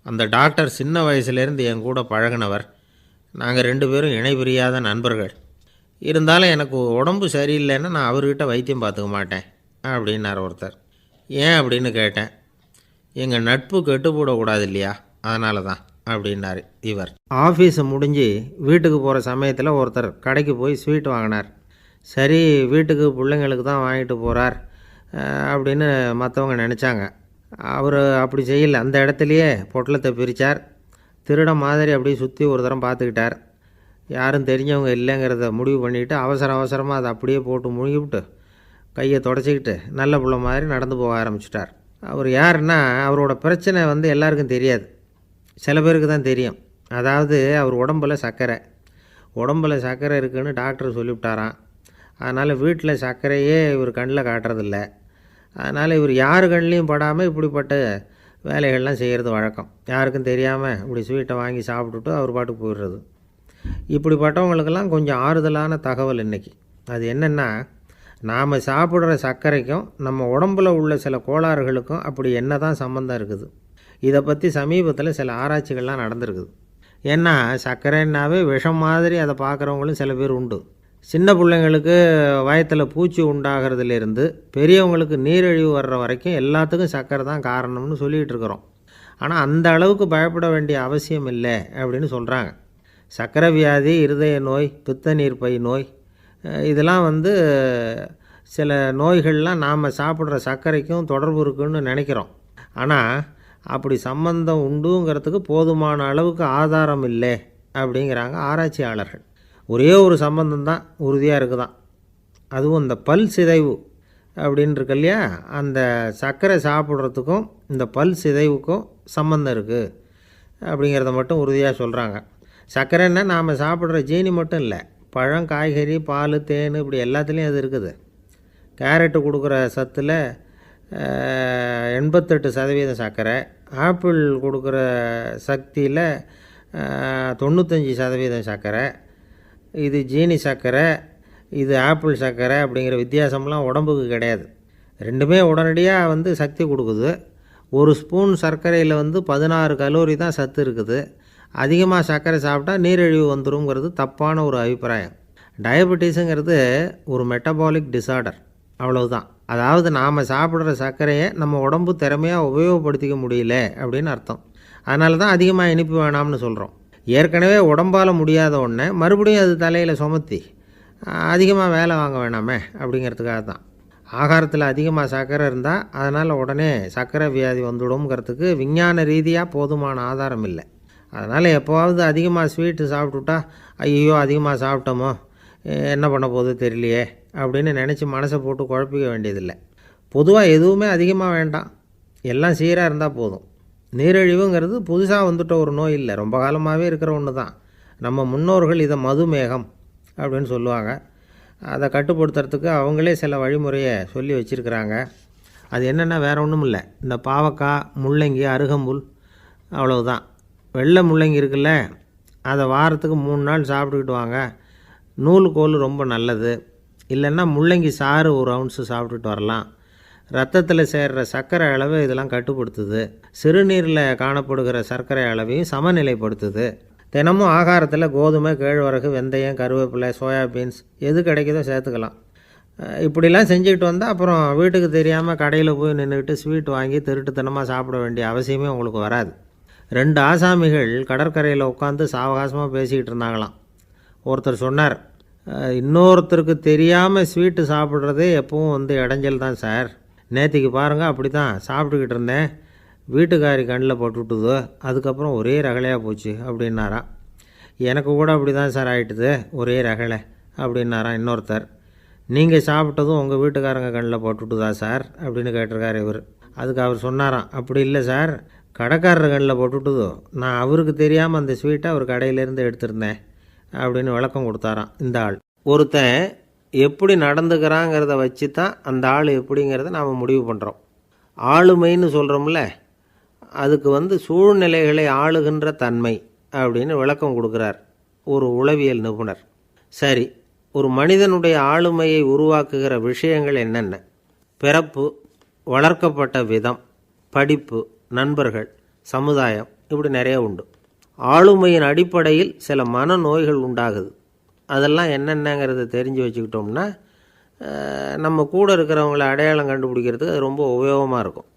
அந்த டாக்டர் சின்ன வயசுலேருந்து என் கூட பழகினவர், நாங்கள் 2 பேரும் இணை பிரியாத நண்பர்கள், இருந்தாலும் எனக்கு உடம்பு சரியில்லைன்னா நான் அவர்கிட்ட வைத்தியம் பார்த்துக்க மாட்டேன் அப்படின்னார் ஒருத்தர். ஏன் அப்படின்னு கேட்டேன். எங்கள் நட்பு கெட்டுப்போடக்கூடாது இல்லையா, அதனால தான் அப்படின்னார் இவர். ஆஃபீஸை முடிஞ்சு வீட்டுக்கு போகிற சமயத்தில் ஒருத்தர் கடைக்கு போய் ஸ்வீட் வாங்கினார். சரி, வீட்டுக்கு பிள்ளைங்களுக்கு தான் வாங்கிட்டு போகிறார் அப்படின்னு மற்றவங்க நினச்சாங்க. அவர் அப்படி செய்யலை. அந்த இடத்துலையே பொட்டலத்தை பிரித்தார். திருட மாதிரி அப்படியே சுற்றி ஒரு தரம் பார்த்துக்கிட்டார். யாரும் தெரிஞ்சவங்க இல்லைங்கிறத முடிவு பண்ணிவிட்டு அவசரமாக அதை அப்படியே போட்டு முழுகிவிட்டு கையை தொடச்சிக்கிட்டு நல்ல பிள்ளை மாதிரி நடந்து போக ஆரம்பிச்சிட்டார். அவர் யாருன்னா, அவரோட பிரச்சனை எல்லாருக்கும் தெரியாது, சில பேருக்கு தான் தெரியும். அதாவது அவர் உடம்பில் சர்க்கரை இருக்குதுன்னு டாக்டர் சொல்லிவிட்டாராம். அதனால் வீட்டில் சர்க்கரையே இவர் கண்ணில் காட்டுறதில்ல. அதனால் இவர் யார் கண்ணிலையும் படாமல் இப்படிப்பட்ட வேலைகள்லாம் செய்கிறது வழக்கம். யாருக்கும் தெரியாமல் இப்படி ஸ்வீட்டை வாங்கி சாப்பிட்டுட்டு அவர் பாட்டுக்கு போயிடுறது. இப்படிப்பட்டவங்களுக்கெல்லாம் கொஞ்சம் ஆறுதலான தகவல் இன்றைக்கி. அது என்னென்னா, நாம் சாப்பிட்ற சர்க்கரைக்கும் நம்ம உடம்பில் உள்ள சில கோளாறுகளுக்கும் அப்படி என்ன தான் சம்மந்தம் இருக்குது. இதை பற்றி சமீபத்தில் சில ஆராய்ச்சிகள்லாம் நடந்திருக்குது. ஏன்னா சர்க்கரைன்னாவே விஷம் மாதிரி அதை பார்க்குறவங்களும் சில பேர் உண்டு. சின்ன பிள்ளைங்களுக்கு வயத்தில் பூச்சி உண்டாகிறதுலேருந்து பெரியவங்களுக்கு நீரிழிவு வர்ற வரைக்கும் எல்லாத்துக்கும் சர்க்கரை தான் காரணம்னு சொல்லிகிட்டு இருக்கிறோம். ஆனால் அந்த அளவுக்கு பயப்பட வேண்டிய அவசியம் இல்லை அப்படின்னு சொல்கிறாங்க. சர்க்கரை வியாதி, இருதய நோய், பித்த நீர்ப்பை நோய், இதெல்லாம் சில நோய்கள்லாம் நாம் சாப்பிட்ற சர்க்கரைக்கும் தொடர்பு இருக்குன்னு நினைக்கிறோம். ஆனால் அப்படி சம்பந்தம் உண்டுங்கிறதுக்கு போதுமான அளவுக்கு ஆதாரம் இல்லை அப்படிங்கிறாங்க ஆராய்ச்சியாளர்கள். ஒரே ஒரு சம்பந்தம் தான் உறுதியாக இருக்குதான். அதுவும் இந்த பல் சிதைவு அப்படின்னு இருக்கு இல்லையா, அந்த சர்க்கரை சாப்பிட்றதுக்கும் இந்த பல் சிதைவுக்கும் சம்பந்தம் இருக்குது அப்படிங்கிறத மட்டும் உறுதியாக சொல்கிறாங்க. சர்க்கரைன்னா நாம் சாப்பிட்ற ஜீனி மட்டும் இல்லை, பழம், காய்கறி, பால், தேன், இப்படி எல்லாத்துலேயும் அது இருக்குது. கேரட்டு கொடுக்குற சத்தில் 88% சர்க்கரை, ஆப்பிள் கொடுக்குற சக்தியில் 95% சர்க்கரை. இது ஜீனி சர்க்கரை, இது ஆப்பிள் சர்க்கரை அப்படிங்கிற வித்தியாசம்லாம் உடம்புக்கு கிடையாது. ரெண்டுமே உடனடியாக சக்தி கொடுக்குது. ஒரு ஸ்பூன் சர்க்கரையில் 16 கலோரி தான் சத்து இருக்குது. அதிகமாக சர்க்கரை சாப்பிட்டா நீரிழிவு வந்துருங்கிறது தப்பான ஒரு அபிப்பிராயம். டயபெட்டிஸுங்கிறது ஒரு மெட்டபாலிக் டிஸார்டர், அவ்வளவுதான். அதாவது நாம் சாப்பிட்ற சர்க்கரையை நம்ம உடம்பு திறமையாக உபயோகப்படுத்திக்க முடியல அப்படின்னு அர்த்தம். அதனால தான் அதிகமாக இனிப்பு வேணாம்னு சொல்கிறோம். ஏற்கனவே உடம்பால் முடியாத ஒன்றை மறுபடியும் அது தலையில் சுமத்தி அதிகமாக வேலை வாங்க வேணாமே அப்படிங்கிறதுக்காக தான். ஆகாரத்தில் அதிகமாக சர்க்கரை இருந்தால் அதனால் உடனே சர்க்கரை வியாதி வந்துடும்ங்கிறதுக்கு விஞ்ஞான ரீதியாக போதுமான ஆதாரம் இல்லை. அதனால் எப்போவாவது அதிகமாக ஸ்வீட்டு சாப்பிட்டுட்டா ஐயோ அதிகமாக சாப்பிட்டோமோ என்ன பண்ண போகுது தெரியலையே அப்படின்னு நினச்சி மனசை போட்டு குழப்பிக்க வேண்டியதில்லை. பொதுவாக எதுவுமே அதிகமாக வேண்டாம், எல்லாம் சீராக இருந்தால் போதும். நீரிழிவுங்கிறது புதுசாக வந்துட்ட ஒரு நோய் இல்லை, ரொம்ப காலமாகவே இருக்கிற ஒன்று தான். நம்ம முன்னோர்கள் இதை மதுமேகம் அப்படின்னு சொல்லுவாங்க. அதை கட்டுப்படுத்துறதுக்கு அவங்களே சில வழிமுறையை சொல்லி வச்சுருக்கிறாங்க. அது என்னென்னா வேறு ஒன்றும் இல்லை, இந்த பாவக்காய், முள்ளங்கி, அருகம்புல், அவ்வளவுதான். வெள்ளை முள்ளங்கி இருக்குல்ல, அதை வாரத்துக்கு 3 நாள் சாப்பிட்டுக்கிட்டு வாங்க. நூலுக்கோல் ரொம்ப நல்லது. இல்லைன்னா முள்ளங்கி சாறு 1 ounce சாப்பிட்டுட்டு வரலாம். ரத்தத்தில் சேர்கிற சர்க்கரை அளவை இதெல்லாம் கட்டுப்படுத்துது. சிறுநீரில் காணப்படுகிற சர்க்கரை அளவையும் சமநிலைப்படுத்துது. தினமும் ஆகாரத்தில் கோதுமை, கேழ்வரகு, வெந்தயம், கருவேப்பிலை, சோயாபீன்ஸ் எது கிடைக்குதோ சேர்த்துக்கலாம். இப்படிலாம் செஞ்சுக்கிட்டு வந்தால் அப்புறம் வீட்டுக்கு தெரியாமல் கடையில் போய் நின்றுக்கிட்டு ஸ்வீட் வாங்கி திருட்டுத்தனமாக சாப்பிட வேண்டிய அவசியமே உங்களுக்கு வராது. 2 ஆசாமிகள் கடற்கரையில் உட்காந்து சாவகாசமாக பேசிக்கிட்டு இருந்தாங்களாம். ஒருத்தர் சொன்னார், இன்னொருத்தருக்கு தெரியாமல் ஸ்வீட்டு சாப்பிட்றதே எப்பவும் இடைஞ்சல் தான் சார். நேற்றுக்கு பாருங்கள் அப்படி தான் சாப்பிட்டுக்கிட்டு இருந்தேன், வீட்டுக்காரி கண்ணில் போட்டுவிட்டுதோ, அதுக்கப்புறம் ஒரே ரகலையாக போச்சு அப்படின்னாராம். எனக்கு கூட அப்படி தான் சார் ஆகிட்டுது, ஒரே ரகலை அப்படின்னாராம் இன்னொருத்தர். நீங்கள் சாப்பிட்டதும் உங்கள் வீட்டுக்காரங்க கண்ணில் போட்டுவிட்டுதா சார் அப்படின்னு கேட்டிருக்கார் இவர். அதுக்கு அவர் சொன்னாராம், அப்படி இல்லை சார், கடைக்காரர் கண்ணில் போட்டுவிட்டுதோ, நான் அவருக்கு தெரியாமல் அந்த ஸ்வீட்டை அவர் கடையிலேருந்து எடுத்திருந்தேன் அப்படின்னு விளக்கம் கொடுத்தாராம் இந்த ஆள். ஒருத்தன் எப்படி நடந்துக்கிறாங்கிறத வச்சு தான் அந்த ஆள் எப்படிங்கிறத நாம் முடிவு பண்ணுறோம். ஆளுமைன்னு சொல்கிறோம்ல, அதுக்கு சூழ்நிலைகளை ஆளுகின்ற தன்மை அப்படின்னு விளக்கம் கொடுக்குறார் ஒரு உளவியல் நிபுணர். சரி, ஒரு மனிதனுடைய ஆளுமையை உருவாக்குகிற விஷயங்கள் என்னென்ன? பிறப்பு, வளர்க்கப்பட்ட விதம், படிப்பு, நண்பர்கள், சமுதாயம், இப்படி நிறைய உண்டு. ஆளுமையின் அடிப்படையில் சில மனநோய்கள் உண்டாகுது. அதெல்லாம் என்னென்னங்கிறத தெரிஞ்சு வச்சுக்கிட்டோம்னா நம்ம கூட இருக்கிறவங்கள அடையாளம் கண்டுபிடிக்கிறதுக்கு அது ரொம்ப உபயோகமாக இருக்கும்.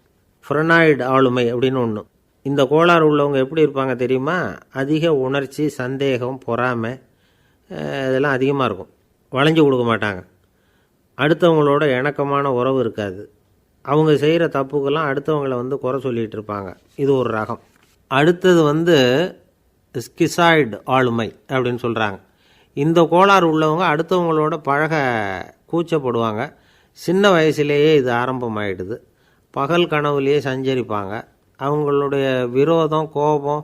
ஃப்ரெனாய்டு ஆளுமை அப்படின்னு ஒன்று. இந்த கோளாறு உள்ளவங்க எப்படி இருப்பாங்க தெரியுமா? அதிக உணர்ச்சி, சந்தேகம், பொறாமை இதெல்லாம் அதிகமாக இருக்கும். வளைஞ்சு கொடுக்க மாட்டாங்க. அடுத்தவங்களோட இணக்கமான உறவு இருக்காது. அவங்க செய்கிற தப்புக்கெல்லாம் அடுத்தவங்களை குறை சொல்லிகிட்டு இருப்பாங்க. இது ஒரு ரகம். அடுத்தது ஸ்கிசாய்டு ஆளுமை அப்படின்னு சொல்கிறாங்க. இந்த கோளாறு உள்ளவங்க அடுத்தவங்களோட பழக கூச்சப்படுவாங்க. சின்ன வயசுலேயே இது ஆரம்பமாயிடுது. பகல் கனவுலேயே சஞ்சரிப்பாங்க. அவங்களுடைய விரோதம், கோபம்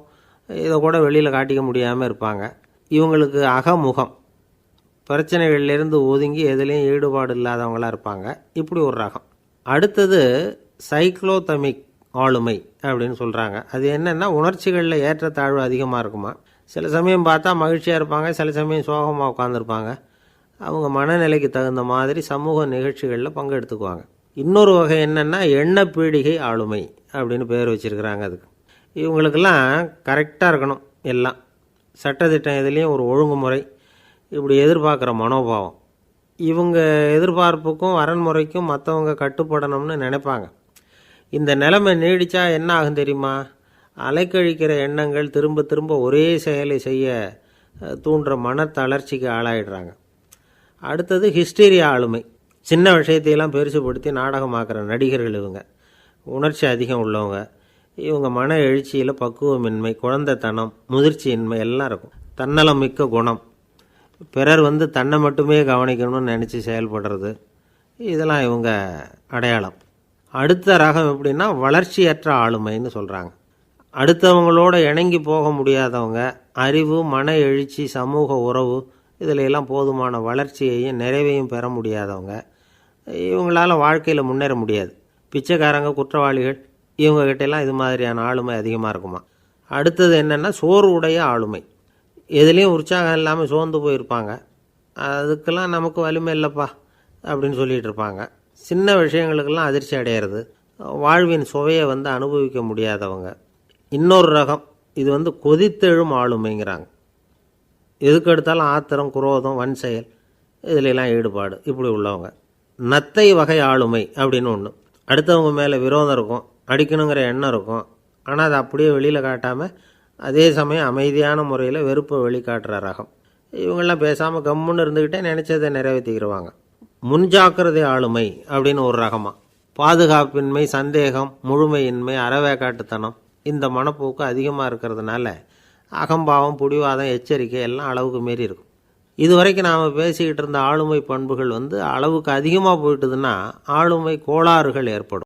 இதை கூட வெளியில் காட்டிக்க முடியாமல் இருப்பாங்க. இவங்களுக்கு அகமுகம், பிரச்சனைகள்லேருந்து ஒதுங்கி எதுலேயும் ஈடுபாடு இல்லாதவங்களாக இருப்பாங்க. இப்படி ஒரு ரகம். அடுத்தது சைக்ளோதமிக் ஆளுமை அப்படின்னு சொல்கிறாங்க. அது என்னென்னா உணர்ச்சிகளில் ஏற்றத்தாழ்வு அதிகமாக இருக்குமா. சில சமயம் பார்த்தா மகிழ்ச்சியாக இருப்பாங்க, சில சமயம் சோகமாக உட்காந்துருப்பாங்க. அவங்க மனநிலைக்கு தகுந்த மாதிரி சமூக நிகழ்ச்சிகளில் பங்கெடுத்துக்குவாங்க. இன்னொரு வகை என்னென்னா எண்ணப்பீடிகை ஆளுமை அப்படின்னு பேர் வச்சுருக்கிறாங்க. அதுக்கு இவங்களுக்கெல்லாம் கரெக்டாக இருக்கணும், எல்லாம் சட்டத்திட்டம், எதுலேயும் ஒரு ஒழுங்குமுறை, இப்படி எதிர்பார்க்குற மனோபாவம். இவங்க எதிர்பார்ப்புக்கும் வரன்முறைக்கும் மற்றவங்க கட்டுப்படணும்னு நினைப்பாங்க. இந்த நிலைமை நீடித்தா என்ன ஆகும் தெரியுமா? அலைக்கழிக்கிற எண்ணங்கள் திரும்ப திரும்ப ஒரே செயலை செய்ய தூண்டுற மன தளர்ச்சிக்கு ஆளாயிடுறாங்க. அடுத்தது ஹிஸ்டீரியா ஆளுமை. சின்ன விஷயத்தையெல்லாம் பெருசுப்படுத்தி நாடகமாக்குற நடிகர்கள் இவங்க. உணர்ச்சி அதிகம் உள்ளவங்க. இவங்க மன எழுச்சியில் பக்குவமின்மை, குழந்தைத்தனம், முதிர்ச்சியின்மை எல்லாம் இருக்கும். தன்னலம் மிக்க குணம், பிறர் தன்னை மட்டுமே கவனிக்கணும்னு நினச்சி செயல்படுறது, இதெல்லாம் இவங்க அடையாளம். அடுத்த ரகம் எப்படின்னா வளர்ச்சியற்ற ஆளுமைன்னு சொல்கிறாங்க. அடுத்தவங்களோட இணங்கி போக முடியாதவங்க, அறிவு, மன எழுச்சி, சமூக உறவு இதில் எல்லாம் போதுமான வளர்ச்சியையும் நிறைவையும் பெற முடியாதவங்க. இவங்களால் வாழ்க்கையில் முன்னேற முடியாது. பிச்சைக்காரங்க, குற்றவாளிகள் இவங்ககிட்டெல்லாம் இது மாதிரியான ஆளுமை அதிகமாக இருக்குமா. அடுத்தது என்னென்னா சோர்வுடைய ஆளுமை. எதுலேயும் உற்சாகம் இல்லாமல் சோர்ந்து போயிருப்பாங்க. அதுக்கெல்லாம் நமக்கு வலிமை இல்லைப்பா அப்படின்னு சொல்லிகிட்டு இருப்பாங்க. சின்ன விஷயங்களுக்கெல்லாம் அதிர்ச்சி அடையிறது, வாழ்வின் சுவையை அனுபவிக்க முடியாதவங்க. இன்னொரு ரகம் இது கொதித்தெழும் ஆளுமைங்கிறாங்க. எதுக்கு எடுத்தாலும் ஆத்திரம், குரோதம், வன் செயல் இதிலெல்லாம் ஈடுபாடு இப்படி உள்ளவங்க. நத்தை வகை ஆளுமை அப்படின்னு ஒன்று. அடுத்தவங்க மேலே விரோதம் இருக்கும், அடிக்கணுங்கிற எண்ணம் இருக்கும். ஆனால் அதை அப்படியே வெளியில் காட்டாமல் அதே சமயம் அமைதியான முறையில் வெறுப்பை வெளிக்காட்டுற ரகம். இவங்கெல்லாம் பேசாமல் கம்முன்னு இருந்துக்கிட்டே நினச்சதை நிறைவேற்றிக்கிடுவாங்க. முன்ஜாக்கிரதை ஆளுமை அப்படின்னு ஒரு ரகமாக. பாதுகாப்பின்மை, சந்தேகம், முழுமையின்மை, அறவேக்காட்டுத்தனம் இந்த மனப்போக்கு அதிகமாக இருக்கிறதுனால அகம்பாவம், புடிவாதம், எச்சரிக்கை எல்லாம் அளவுக்கு மீறி இருக்கும். இதுவரைக்கும் நாம் பேசிக்கிட்டு இருந்த ஆளுமை பண்புகள் அளவுக்கு அதிகமாக போயிட்டுதுன்னா ஆளுமை கோளாறுகள் ஏற்படும்.